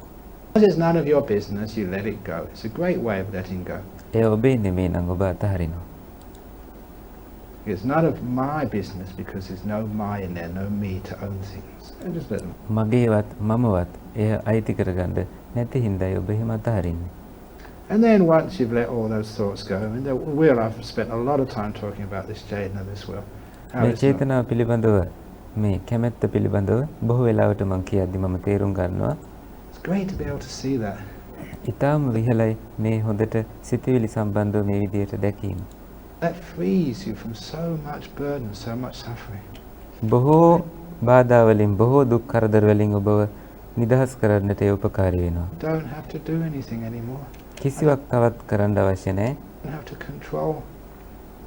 Because it's none of your business, you let it go. It's a great way of letting go. ඒ ඔබේ නෙමෙයි නම් ඔබ අතහරිනවා. It's none of my business because there's no my in there, no me to own things. And just let them. මගේවත් මමවත් එය අයිති කරගන්න නැති හින්දායි ඔබ එහෙම අතහරින්නේ. And then once you've let all those thoughts go, and I've spent a lot of time talking about this Jayana, this will. How මේ it's not, චේතනාව පිළිබඳව මේ කැමැත්ත පිළිබඳව බොහෝ වෙලාවට මම කියද්දි මම තේරුම් ගන්නවා. It's great to be able to see that. ඊටාම විහලයි මේ හොඳට සිතුවිලි සම්බන්ධව මේ විදිහට දැකීම. That frees you from so much burden, so much suffering. බොහෝ බාධා වලින් බොහෝ දුක් කරදර වලින් ඔබව නිදහස් කරන්නට ඒ උපකාරී වෙනවා. You don't have to do anything anymore. කිසිවක් තවත් කරන්න අවශ්‍ය නැහැ. You don't have to control.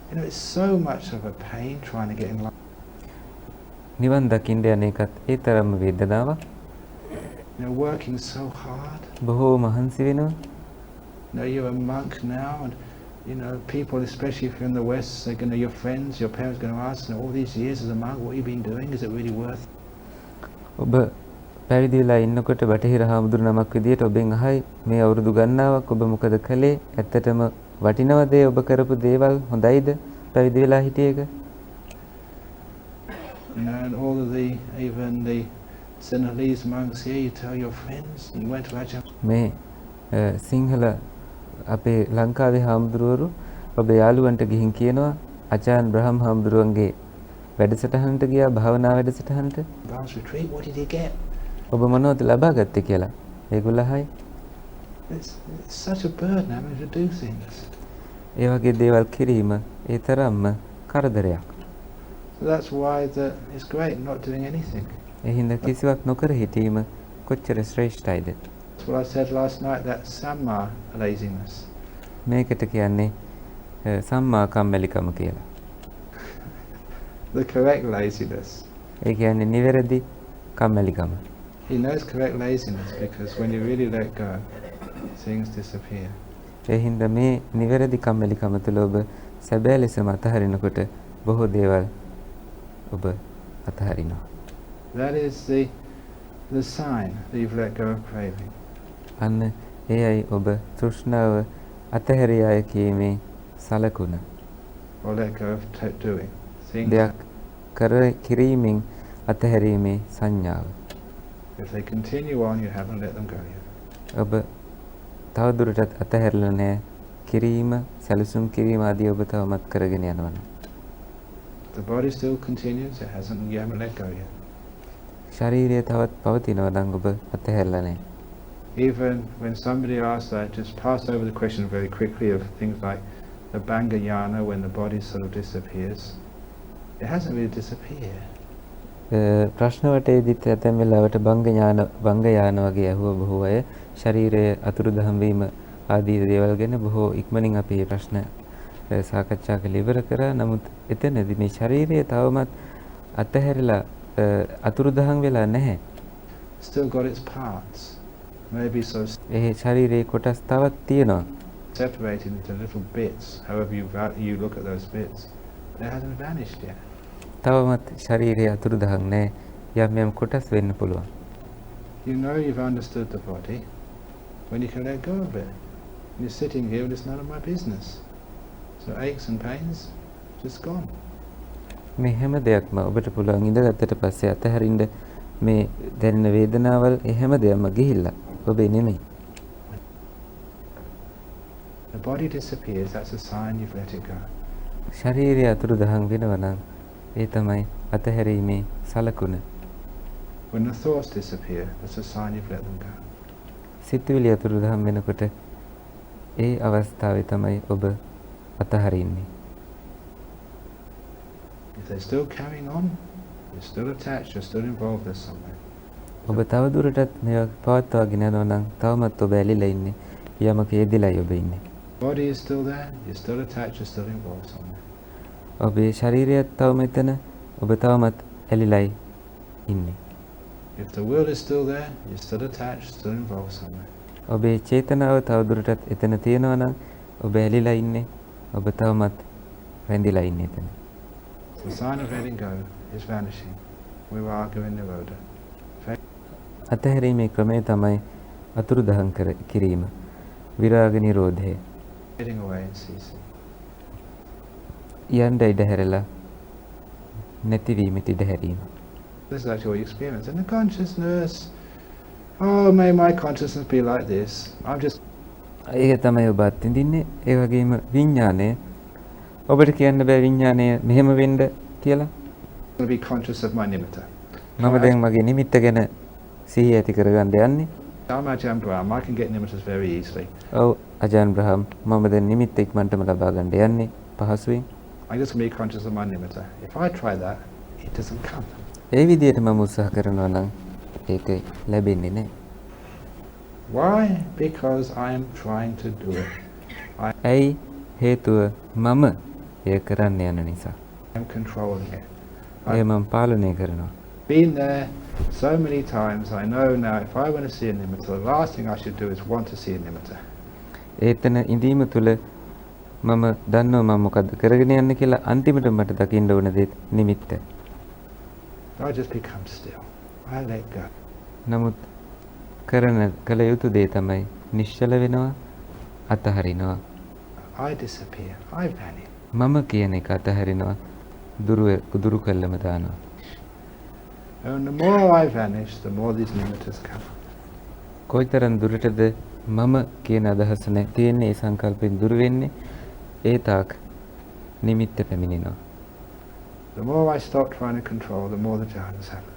You know, it's so much of a pain trying to get in line. නිවන් දකින්න යන එකත් ඒ තරම්ම වේදනාවක්. You know, working so hard. බොහෝ මහන්සි වෙනවා. You know, you're a monk now, and you know, people, especially if you're in the West, they're going to, your friends, your parents, going to ask, you know, all these years as a monk, what you've been doing, is it really worth? ඔබ පැවිදි වෙලා ඉන්නකොට බටහිර හාමුදුරු නමක් විදියට ඔබෙන් අහයි මේ අවුරුදු ගණනාවක් ඔබ මොකද කළේ? ඇත්තටම වටිනවද ඔබ කරපු දේවල්? හොඳයිද පැවිදි වෙලා හිටිය එක? You know, and all of the, even the Sinhalese monks here, you tell your friends, you went to Ajahn. මේ සිංහල අපේ ලංකාවේ හාමුදුරුවරු ඔබේ යාළුවන්ට ගිහින් කියනවා ආචාර්ය බ්‍රහම් හාමුදුරුවන්ගේ වැඩසටහනට ගියා භාවනා වැඩසටහනට. Brahm's retreat, what did he get? ඔබ මොනවද ලබා ගත්තේ කියලා. ඒගොල්ලෝ අහයි. It's such a burden having to do things. ඒ වගේ දේවල් කිරීම ඒ තරම්ම කරදරයක්. So that's why it's great not doing anything. ඒ හින්දා කිසිවක් නොකර හිටීම කොච්චර ශ්‍රේෂ්ඨයිද? That's what I said last night, that samma laziness. මේකට කියන්නේ සම්මා කම්මැලිකම කියලා. The correct laziness. ඒ කියන්නේ නිවැරදි කම්මැලිකම. He knows correct laziness because when you really let go, things disappear. ඒ හින්දා මේ නිවැරදි කම්මැලිකම තුළ ඔබ සැබෑ ලෙසම අතහරිනකොට බොහෝ දේවල් ඔබ අතහරිනවා. That is the sign that you've let go of craving. අන්න එයයි ඔබ තෘෂ්ණාව අතහැරියාය කීමේ සලකුණ. Or let go of doing. දෙයක් කිරීමෙන් අතහැරීමේ සංඥාව. If they continue on, you haven't let them go yet. ඔබ තවදුරටත් අතහැරලා නැහැ. කිරීම, සැලසුම් කිරීම ආදී ඔබ තවමත් කරගෙන යනවා. The body still continues, you haven't let go yet. ශරීරය තවත් පවතිනවා නම් ඔබ අතහැරලා නැහැ. Even when somebody asks, I just pass over the question very quickly of things like the Bangayana, when the body sort of disappears. It hasn't really disappeared. ප්‍රශ්න වටේදීත් ඇතැම් වෙලාවට බංගයාන වගේ අහුව බොහෝ අය ශරීරයේ අතුරුදහන් වීම ආදී දේවල් ගැන බොහෝ ඉක්මනින් අපි මේ ප්‍රශ්න සාකච්ඡා කරලා ඉවර කරා. නමුත් එතනදී මේ ශරීරය තවමත් අතහැරලා අතුරුදහන් වෙලා නැහැ. Still got its parts. Maybe so ඒ ශරීරයේ කොටස් තවත් තියෙනවා. separated into little bits. However you look at those bits, it hasn't vanished yet. තවමත් ශරීරයේ අතුරුදහන් නැහැ. යම් යම් කොටස් වෙන්න පුළුවන්. You know you've understood the body when you can let go of it. You're sitting here and it's none of my business. So aches and pains, just gone. මේ හැම දෙයක්ම ඔබට පුළුවන් ඉඳගත්තට පස්සේ අතහරින්න මේ දැනෙන වේදනාවල් ඒ හැම දෙයක්ම ගිහිල්ලා ඔබේ නෙමෙයි. The body disappears, that's a sign you've let it go. ශරීරය අතුරුදහන් වෙනවා නම් ඒ තමයි අතහැරීමේ සලකුණ. When the thoughts disappear, that's a sign you've let them go. සිතුවිලි අතුරුදහන් වෙනකොට ඒ අවස්ථාවේ තමයි ඔබ අතහරින්නේ. If they're still carrying on, you're still attached, you're still involved there somewhere. ඔබ තවදුරටත් මේවා පවත්වාගෙන යනවා නම් තවමත් ඔබ ඇලිලා ඉන්නේ. යමක යෙදිලායි ඔබ ඉන්නේ. Body is still there, you're still attached, you're still involved somewhere. ඔබේ ශරීරයත් තවම එතන ඔබ තවමත් ඇලිලායි ඉන්නේ. If the will is still there, you're still attached, still involved somewhere. ඔබේ චේතනාව තවදුරටත් එතන තියෙනවා නම් ඔබ ඇලිලා ඉන්නේ. ඔබ තවමත් රැඳිලා ඉන්නේ එතන. The sign of letting go is vanishing. We were arguing Nirodha. අතහැරීමේ ක්‍රමය තමයි අතුරුදහන් කිරීම. විරාග නිරෝධය. Getting away and ceasing. යන්න ඉඩ හැරලා නැතිවීමට ඉඩ හැරීම. This is actually what you experience. And the consciousness, oh, may my consciousness be like this. I'm just... ඒක තමයි ඔබ අත්විඳින්නේ. ඒ වගේම විඥානය ඔබට කියන්න බෑ විඥානය මෙහෙම වෙන්න කියලා. to be conscious of my nimitta. මම දැන් මගේ නිමිත්ත ගැන සිහිය ඇති කරගන්න යන්නේ. I'm Ajahn Brahm. I can get nimittas very easily. ඔව් අජාන් බ්‍රහම් මම දැන් නිමිත්ත ඉක්මනටම ලබා ගන්න යන්නේ පහසුවෙන්. I just can be conscious of my nimitta. If I try that, it doesn't come. ඒ විදිහට මම උත්සාහ කරනවා නම් ඒක ලැබෙන්නේ නැහැ. Why? Because I am trying to do it. ඇයි? හේතුව මම එය කරන්න යන නිසා. I am controlling it. එය මම පාලනය කරනවා. Been there so many times. I know now if I want to see a nimitta, the last thing I should do is want to see a nimitta. ඒතන ඉඳීම තුළ මම දන්නවා මම මොකද්ද කරගෙන යන්නේ කියලා අන්තිමට මට දකින්න ඕන දේ නිමිත්ත. I just become still. I let go. නමුත් කළ යුතු දේ තමයි නිශ්චල වෙනවා අතහරිනවා. I disappear. I vanish. මම කියන එක අතහරිනවා දුරු කළම දානවා. And the more I vanish, the more these nimittas come. කොයිතරම් දුරටද මම කියන අදහස තියෙන්නේ ඒ සංකල්පෙන් දුර වෙන්නේ ඒ තාක් නිමිත්ත පැමිණෙනවා. The more I stop trying to control, the more the jhanas happen.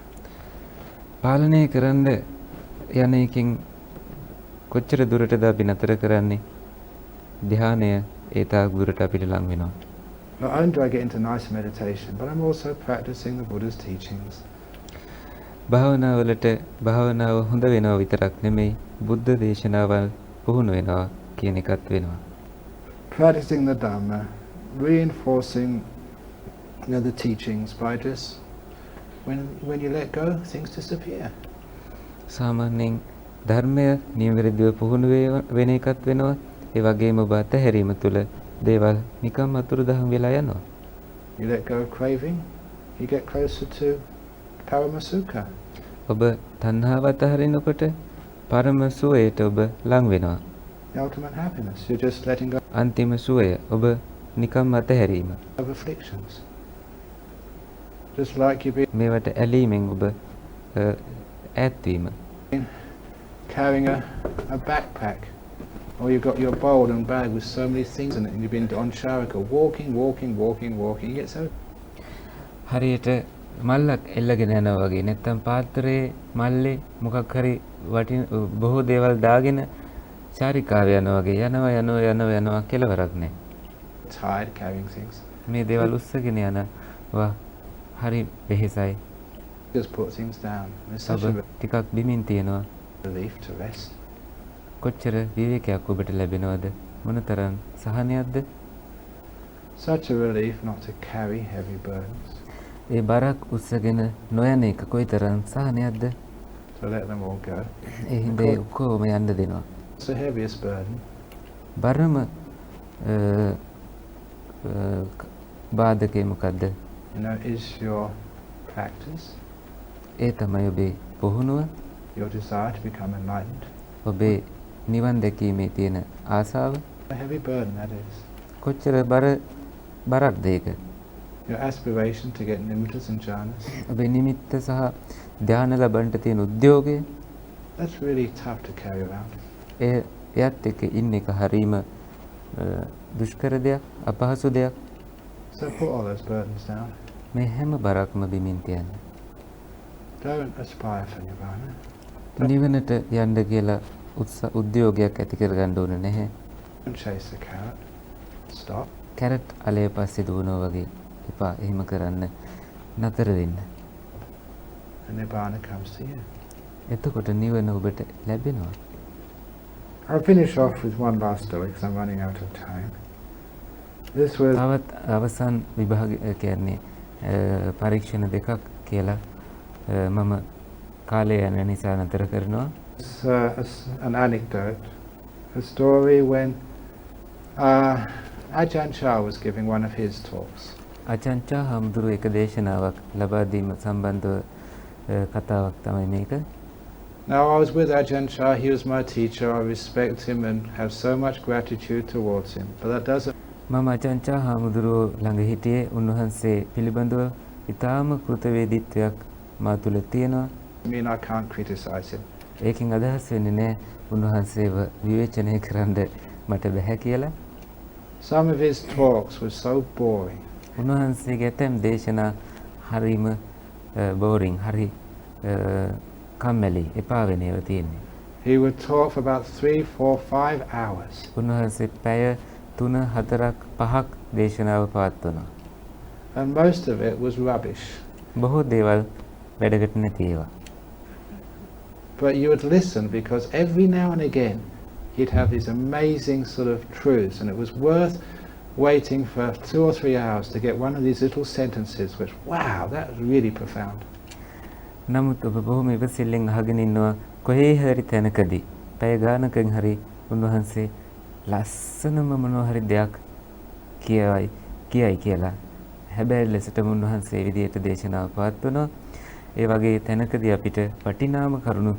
පාලනය කරන්න යන එකෙන් කොච්චර දුරටද අපි නතර කරන්නේ ධ්‍යානය ඒ තාක් දුරට අපිට ලං වෙනවා. Not only do I get into nice meditation, but I'm also practicing the Buddha's teachings. භාවනාව හොඳ වෙනවා විතරක් නෙමෙයි බුද්ධ දේශනාවල් පුහුණු වෙනවා කියන එකත් වෙනවා. Practicing the Dhamma, reinforcing the teachings by just when you let go, things disappear. සාමාන්‍යයෙන් ධර්මය නිවැරදිව පුහුණු වෙන එකත් වෙනවා. ඒ වගේම ඔබ අතහැරීම තුළ දේවල් නිකම් අතුරුදහන් වෙලා යනවා. You let go of craving, you get closer to Paramasukha. ඔබ තණ්හාව අතහරිනකොට පරම සුවයට ඔබ ලං වෙනවා. The ultimate happiness. You're just letting go අන්තිම සුවය ඔබ නිකම් අතහැරීම. of afflictions. Just like you've been මේවට ඇලීමෙන් ඔබ ඈත්වීම. carrying a backpack, or you've got your bowl and bag with so many things in it, and you've been on Charaka, walking, you get so... හරියට මල්ලක් එල්ලගෙන යනවා වගේ නැත්තම් පාත්‍රයේ මල්ලේ මොකක් හරි බොහෝ දේවල් දාගෙන චාරිකාව යනවා වගේ යනවා කෙලවරක් නැහැ. tired carrying things. මේ දේවල් උස්සගෙන යනවා හරි වෙහෙසයි. Just put things down. There's such a ටිකක් බිමින් තියනවා. relief to rest. කොච්චර විවේකයක් ඔබට ලැබෙනවද? මොනතරම් සහනයක්ද? Such a relief not to carry heavy burdens. ඒ බරක් උස්සගෙන නොයන එක කොයිතරම් සහනයක්ද? To let them all go. ඒ හින්දා ඔක්කොම යන්න දෙනවා. It's the heaviest burden. බරම බාධකේ මොකද්ද? Is your practice. ඒ තමයි ඔබේ පුහුණුව. Your desire to become enlightened. ඔබේ නිවන් දැකීමේ තියෙන ආසාව. A heavy burden that is. කොච්චර බරක්ද ඒක? Your aspiration to get nimittas and jhanas. ඔබේ නිමිත්ත සහ ධ්‍යාන ලබන්නට තියෙන උද්‍යෝගය. That's really tough to carry around. එයත් එක්ක ඉන්න එක හරීම දුෂ්කර දෙයක්, අපහසු දෙයක්. So put all those burdens down. මේ හැම බරක්ම බිමින් තියන්න. Don't aspire for nirvana. නිවනට යන්න කියලා උද්‍යෝගයක් ඇති කරගන්න ඕන නැහැ. Don't chase the carrot. Stop. Carrot අලේ පස්සේ දුවනවා වගේ එපා. එහෙම කරන්න නතර වෙන්න. And nirvana comes to you. එතකොට නිවන ඔබට ලැබෙනවා. I'll finish off with one last story because I'm running out of time. This was තවත් අවසන් විභාග කියන්නේ පරීක්ෂණ දෙකක් කියලා මම කාලය යන නිසා නතර කරනවා. An anecdote, a story when Ajahn was giving one of his talks. Ajahn හාමුදුරුවෝ එක දේශනාවක් ලබා දීම සම්බන්ධව කතාවක් තමයි මේක. Now I was with Ajahn, he was my teacher, I respect him and have so much gratitude towards him, but that doesn't මම Ajahn හාමුදුරුවෝ ළඟ හිටියේ. උන්වහන්සේ පිළිබඳව ඉතාම කෘතවේදීත්වයක් මා තුළ තියෙනවා. mean I can't criticize him. ඒකෙන් අදහස් වෙන්නේ නැහැ උන්වහන්සේව විවේචනය කරන්න මට බැහැ කියලා. Some of his talks were so boring. උන්වහන්සේගේ ඇතැම් දේශනා හරිම බෝරින් හරි කම්මැලි එපා වෙන ඒවා තියෙන්නේ. He would talk for about 3, 4, 5 hours. උන්වහන්සේ පැය 3, 4, 5ක් දේශනාව පවත්වනවා. And most of it was rubbish. බොහෝ දේවල් වැඩකට නැති ඒවා. But you would listen because every now and again he'd have these amazing sort of truths, and it was worth waiting for 2 or 3 hours to get one of these little sentences which, wow, that was really profound. නමුත් ඔබ බොහොම ඉවසිල්ලෙන් අහගෙන ඉන්නවා කොහේ හරි තැනකදී පැය ගානකින් හරි උන්වහන්සේ ලස්සනම මොනවා හරි දෙයක් කියයි කියලා හැබැයි ලෙසට උන්වහන්සේ විදියට දේශනාව පවත්වනවා. ඒ වගේ තැනකදී අපිට වටිනාම කරුණු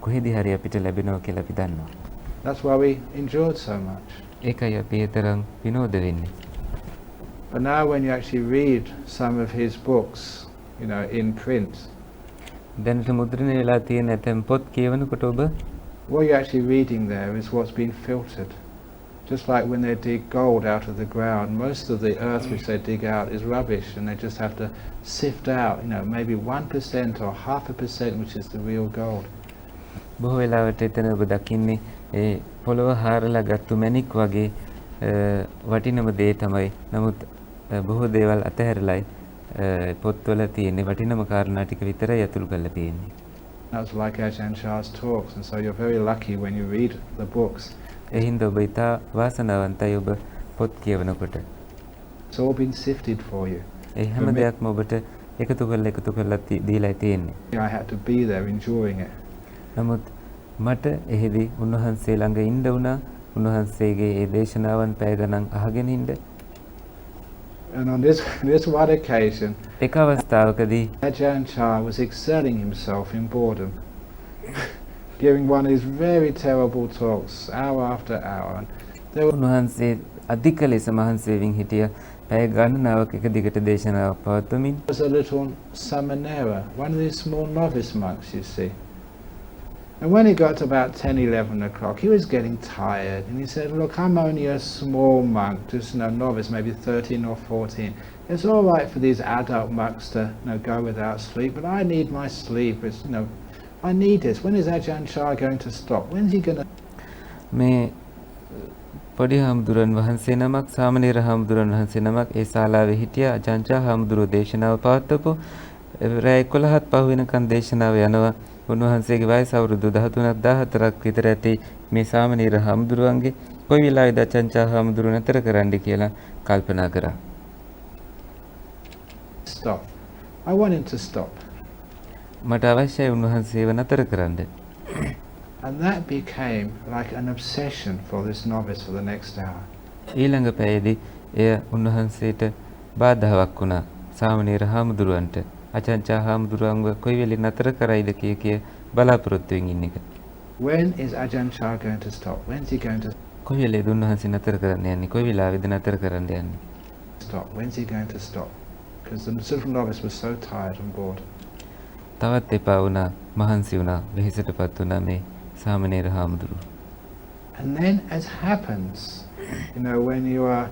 කොහෙදී හරි අපිට ලැබෙනවා කියලා අපි දන්නවා. That's why we enjoyed so much. ඒකයි අපි ඒ තරම් විනෝද වෙන්නේ. But now when you actually read some of his books, in print, දැනට මුද්‍රණය වෙලා තියෙන ඇතැම් පොත් කියවනකොට ඔබ what you're actually reading there is what's been filtered. Just like when they dig gold out of the ground, most of the earth which they dig out is rubbish, and they just have to sift out, maybe 1% or 0.5% which is the real gold. බොහෝ වෙලාවට එතන ඔබ දකින්නේ ඒ පොළව හාරලා ගත්තු මැණික් වගේ වටිනම දේ තමයි. නමුත් බොහෝ දේවල් අතහැරලයි පොත්වල තියෙන වටිනම කාරණා ටික විතරයි අතුරු කරලා තියෙන්නේ. That's like Ajahn Chah's talks, and so you're very lucky when you read the books. ඒ හින්දා ඔබ ඉතා වාසනාවන්තයි ඔබ පොත් කියවනකොට. It's all been sifted for you. ඒ හැම දෙයක්ම ඔබට එකතු කරලා දීලා තියෙන්නේ. I had to be there enjoying it. නමුත් මට එහිදී උන්වහන්සේ ළඟ ඉන්න වුණා. උන්වහන්සේගේ ඒ දේශනාවන් පැය ගණන් අහගෙන ඉන්න. And on this one occasion, එක අවස්ථාවකදී Ajahn Chah was excelling himself in boredom, giving one of his very terrible talks, hour after hour. And there උන්වහන්සේ අධික ලෙස මහන්සි වෙමින් හිටිය පැය ගණනාවක් එක දිගට දේශනාවක් පවත්වමින් was a little samanera, one of these small novice monks, you see. And when he got to about 10, 11 o'clock, he was getting tired, and he said, look, I'm only a small monk, just novice, maybe 13 or 14. It's all right for these adult monks to go without sleep, but I need my sleep. It's, I need this. When is Ajahn Chah going to stop? When's he going to... මේ පොඩි හාමුදුරන් වහන්සේ නමක් සාමණේර හාමුදුරන් වහන්සේ නමක් ඒ ශාලාවේ හිටිය අජාන් චා හාමුදුරුවෝ දේශනාව පවත්වපු රෑ 11ත් පහු වෙනකන් දේශනාව යනවා. උන්වහන්සේගේ වයස අවුරුදු 13ක් 14ක් විතර ඇති මේ සාමණේර හාමුදුරුවන්ගේ කොයි වෙලාවෙද අජාන් චා හාමුදුරුවෝ නතර කරන්න කියලා කල්පනා කරා. Stop. I want him to stop. මට අවශ්‍යයි උන්වහන්සේව නතර කරන්න. And that became like an obsession for this novice for the next hour. ඊළඟ පැයේදී එය උන්වහන්සේට බාධාවක් වුණා සාමණේර හාමුදුරුවන්ට. අජාන් චා හාමුදුරුවන්ව කොයි වෙලේ නතර කරයිද කිය බලාපොරොත්තුවෙන් ඉන්න එක. When is Ajahn Chah going to stop? When's he going to කොයි වෙලේද උන්වහන්සේ නතර කරන්න යන්නේ? කොයි වෙලාවෙද නතර කරන්න යන්නේ? stop? When's he going to stop? Because the little novice was so tired and bored. තවත් එපා වුණා, මහන්සි වුණා, වෙහෙසටපත් වුණා මේ සාමණේර හාමුදුරුවෝ. And then, as happens, when you are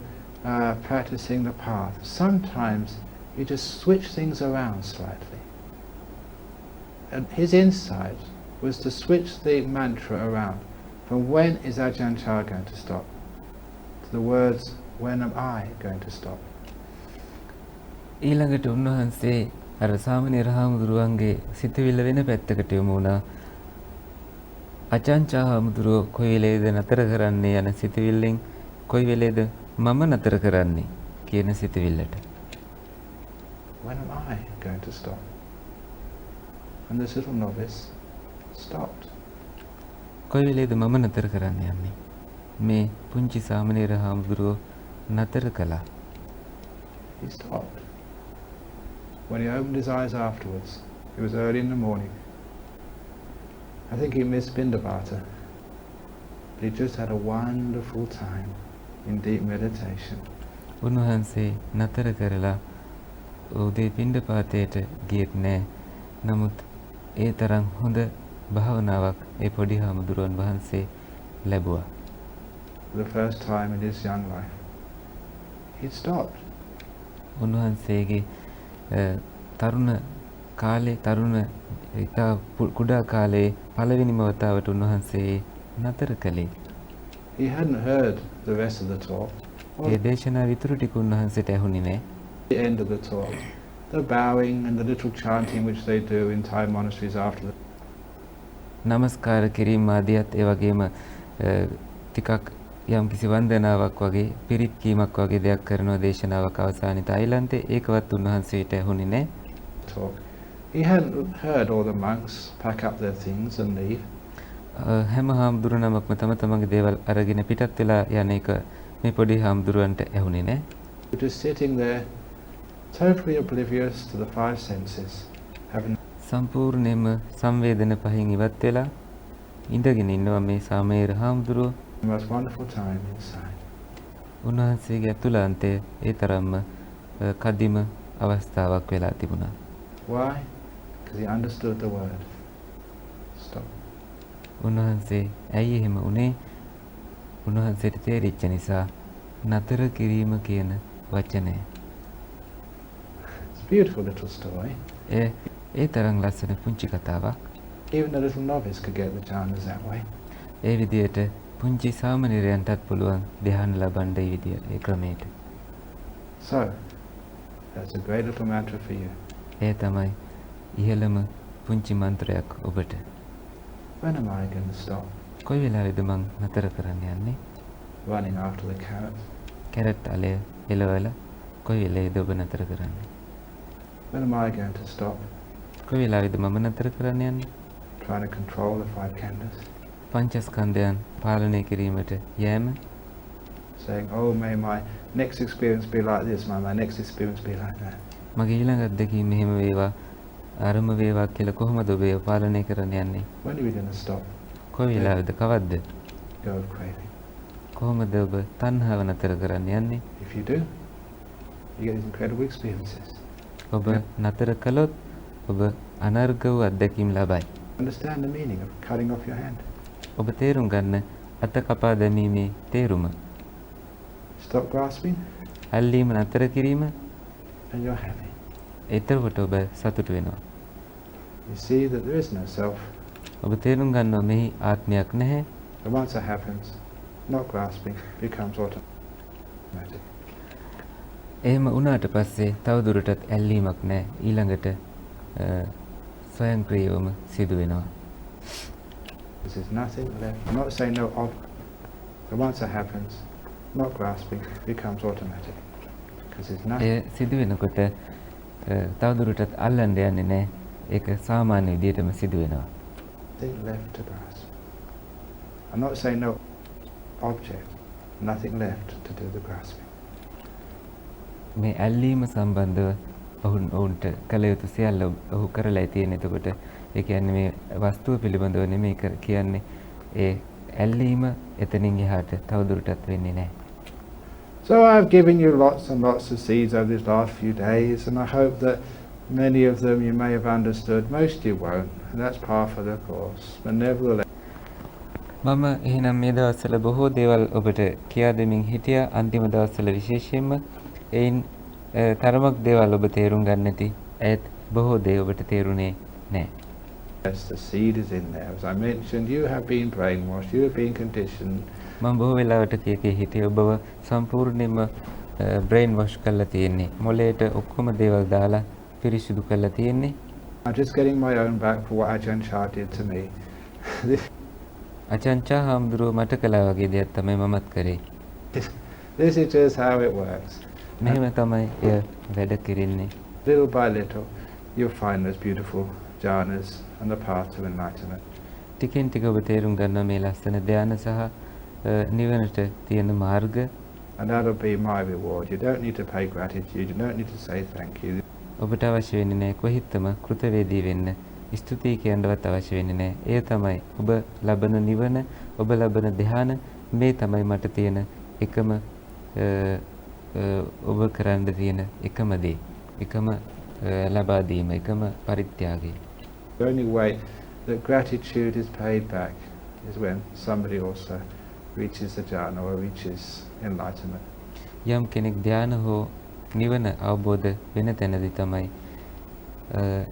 practicing the path, sometimes you just switch things around slightly. And his insight was to switch the mantra around from when is Ajahn Chah going to stop to the words, when am I going to stop? ඊළඟට උන්වහන්සේ අර සාමණේර හාමුදුරුවන්ගේ සිතවිල්ල වෙන පැත්තකට යොමු වුණා. අජාන් චා හාමුදුරුවෝ කොයි වෙලේද නතර කරන්නේ යන සිතවිල්ලෙන් කොයි වෙලේද මම නතර කරන්නේ කියන සිතවිල්ලට. When am I going to stop? And this little novice stopped. කොයි වෙලේද මම නතර කරන්න යන්නේ? මේ පුංචි සාමණේර හාමුදුරුවෝ නතර කළා. He stopped. When he opened his eyes afterwards, it was early in the morning. I think he missed Pindabata, but he just had a wonderful time in deep meditation. උන්වහන්සේ නතර කරලා උදේ පිණ්ඩපාතයට ගියෙත් නෑ. නමුත් ඒ තරම් හොඳ භාවනාවක් ඒ පොඩි හාමුදුරුවන් වහන්සේ ලැබුවා. For the first time in his young life, he stopped. උන්වහන්සේගේ තරුණ කාලේ තරුණ ඉතා කුඩා කාලේ පළවෙනිම වතාවට උන්වහන්සේ නතර කළේ. He hadn't heard the rest of the talk. ඒ දේශනාව විතර ටික උන්වහන්සේට ඇහුනේ නැහැ. The end of the talk, the bowing and the little chanting which they do in Thai monasteries after the නමස්කාර කිරීම ආදියත් ඒ වගේම ටිකක් යම් කිසි වන්දනාවක් වගේ පිරිත් කීමක් වගේ දෙයක් කරනවා දේශනාවක් අවසානයේ තායිලන්තේ ඒකවත් උන්වහන්සේට ඇහුනේ නැහැ. talk. He hadn't heard all the monks pack up their things and leave. හැම හාමුදුරුවනමක්ම තම තමන්ගේ දේවල් අරගෙන පිටත් වෙලා යන එක මේ පොඩි හාමුදුරුවන්ට ඇහුනේ නැහැ. Just sitting there, totally oblivious to the five senses, having සම්පූර්ණයෙන්ම සංවේදන පහෙන් ඉවත් වෙලා ඉඳගෙන ඉන්නවා මේ සාමේර හාමුදුරුවෝ. the most wonderful time inside. උන්වහන්සේගේ අතුලාන්තය ඒ තරම්ම කදිම අවස්ථාවක් වෙලා තිබුණා. Why? Because he understood the word. Stop. උන්වහන්සේ ඇයි එහෙම උනේ? උන්වහන්සේට තේරිච්ච නිසා නතර කිරීම කියන වචනය. It's a beautiful little story. ඒ තරම් ලස්සන පුංචි කතාවක්. Even a little novice could get the jhanas that way. ඒ විදියට පුංචි සාමාන්‍යයන්ටත් පුළුවන් ධ්‍යාන ලබන්න ඒ විදිය ඒ ක්‍රමයට. So, that's a great little mantra for you. ඒ තමයි ඉහළම පුංචි මන්ත්‍රයක් ඔබට. When am I going to stop කොයි වෙලාවෙද මං නතර කරන්න යන්නේ? running after the carrot? Carrot අලය එලවලා කොයි වෙලේද ඔබ නතර කරන්නේ? When am I going to stop කොයි වෙලාවෙද මම නතර කරන්න යන්නේ? trying to control the five khandhas? පංචස්කන්ධයන් පාලනය කිරීමට යෑම. Saying, oh, may my next experience be like this, may my next experience be like that. මගේ ඊළඟ අත්දැකීම මෙහෙම වේවා අරම වේවා කියලා කොහොමද ඔබ ඒව පාලනය කරන්න යන්නේ? When are we going to stop? කොයි වෙලාවෙද කවද්ද? Go of craving. කොහොමද ඔබ තණ්හාව නතර කරන්න යන්නේ? If you do, you get these incredible experiences. ඔබ නතර කළොත් ඔබ අනර්ග වූ අත්දැකීම් ලබයි. Understand the meaning of cutting off your hand. ඔබ තේරුම් ගන්න අත කපා දැමීමේ තේරුම. Stop grasping ඇල්ලීම නතර කිරීම. and you're happy. එතකොට ඔබ සතුටු වෙනවා. You see that there is no self. ඔබ තේරුම් ගන්නවා මෙහි ආත්මයක් නැහැ. And once that happens, not grasping becomes automatic. එහෙම වුණාට පස්සේ තවදුරටත් ඇල්ලීමක් නැහැ. ඊළඟට ස්වයංක්‍රීයවම සිදු වෙනවා. This is nothing left. I'm not saying no of. But once that happens, not grasping becomes automatic. Because there's nothing. ඒ සිදු වෙනකොට තවදුරටත් අල්ලන්න යන්නේ නැහැ. ඒක සාමාන්‍ය විදිහටම සිදු වෙනවා. Nothing left to grasp. I'm not saying no object. Nothing left to do the grasping. මේ ඇල්ලීම සම්බන්ධව ඔවුන්ට කළ යුතු සියල්ල ඔහු කරලා තියෙන. එතකොට ඒ කියන්නේ මේ වස්තුව පිළිබඳව නෙමෙයි කියන්නේ ඒ ඇල්ලීම එතනින් එහාට තවදුරටත් වෙන්නේ නැහැ. So I've given you lots and lots of seeds over these last few days, and I hope that many of them you may have understood. Most you won't, and that's part of the course. But nevertheless, මම එහෙනම් මේ දවස්වල බොහෝ දේවල් ඔබට කියා දෙමින් හිටියා. අන්තිම දවස්වල විශේෂයෙන්ම එයින් තරමක් දේවල් ඔබ තේරුම් ගන්න නැති. ඒත් බොහෝ දේ ඔබට තේරුනේ නැහැ. yes, the seed is in there. As I mentioned, you have been brainwashed, you have been conditioned. මම බොහෝ වෙලාවට කී හිතේ ඔබව සම්පූර්ණයෙන්ම බ්‍රේන් වොෂ් කරලා තියෙන්නේ. මොළයට ඔක්කොම දේවල් දාලා පිරිසිදු කරලා තියෙන්නේ. I'm just getting my own back for what Ajahn did to me. අචංචා හාමුදුරුවෝ මට කළා වගේ දෙයක් තමයි මමත් කරේ. This is just how it works. මෙහෙම තමයි එය වැඩ කෙරෙන්නේ. Little by little, you'll find those beautiful jhanas and the path to enlightenment. ටිකෙන් ටික ඔබ තේරුම් ගන්නවා මේ ලස්සන ධ්‍යාන සහ නිවනට තියෙන මාර්ග. And that'll be my reward. You don't need to pay gratitude, you don't need to say thank you. ඔබට අවශ්‍ය වෙන්නේ නැහැ කොහිටම කෘතවේදී වෙන්න. ස්තුතියි කියන්නවත් අවශ්‍ය වෙන්නේ නැහැ. එය තමයි ඔබ ලබන නිවන, ඔබ ලබන ධ්‍යාන. මේ තමයි මට තියෙන එකම ඔබ කරන්න තියෙන එකම දේ. එකම ලබා දීම, එකම පරිත්‍යාගය. The only way that gratitude is paid back is when somebody also reaches the jhana or reaches enlightenment. යම් කෙනෙක් ධ්‍යාන හෝ නිවන අවබෝධ වෙන තැනදී තමයි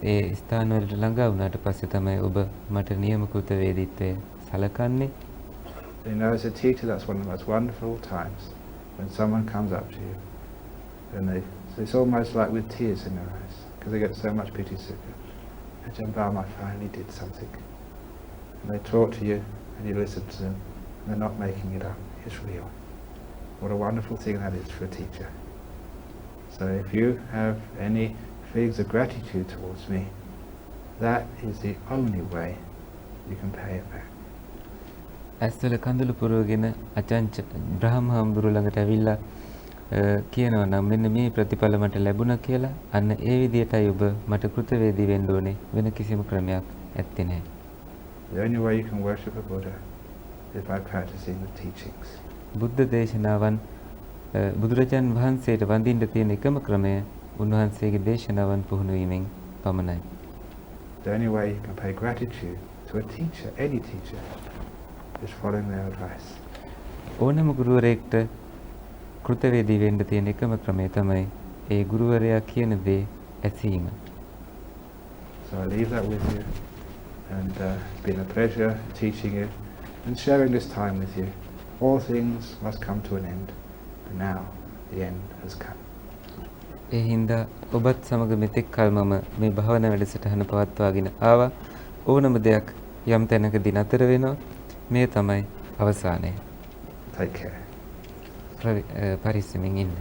ඒ ස්ථාන වලට ළඟා වුණාට පස්සේ තමයි ඔබ මට නියම කෘතවේදීත්වය සලකන්නේ. You know, as a teacher, that's one of the most wonderful times when someone comes up to you and it's almost like with tears in their eyes because they get so much pity. Ajahn Brahm, I finally did something. And they talk to you and you listen to them. And they're not making it up. It's real. What a wonderful thing that is for a teacher. So if you have any feelings of gratitude towards me, that is the only way you can pay it back. ඇස්වල කඳුළු පුරවගෙන අචංච බ්‍රහ්ම හාමුදුරුවෝ ළඟට ඇවිල්ලා කියනවා නම් මෙන්න මේ ප්‍රතිඵල මට ලැබුණා කියලා අන්න ඒ විදිහටයි ඔබ මට කෘතවේදී වෙන්න ඕනේ වෙන කිසිම ක්‍රමයක් ඇත්තේ නැහැ. The only way you can worship a Buddha is by practicing the teachings. බුද්ධ දේශනාවන් බුදුරජාන් වහන්සේට වඳින්න තියෙන එකම ක්‍රමය උන්වහන්සේගේ දේශනාවන් පුහුණු වීමෙන් පමණයි. The only way you can pay gratitude to a teacher, any teacher, is following their advice. ඕනම ගුරුවරයෙක්ට කෘතවේදී වෙන්න තියෙන එකම ක්‍රමය තමයි ඒ ගුරුවරයා කියන දේ ඇසීම. So I leave that with you, and it's been a pleasure teaching you and sharing this time with you. All things must come to an end, and now the end has come. ඒ හින්දා ඔබත් සමග මෙතෙක් කල මම මේ භාවනා වැඩසටහන පවත්වාගෙන ආවා. ඕනම දෙයක් යම් තැනකදී නතර වෙනවා. මේ තමයි අවසානය. Take care. පරිස්සමින් ඉන්න.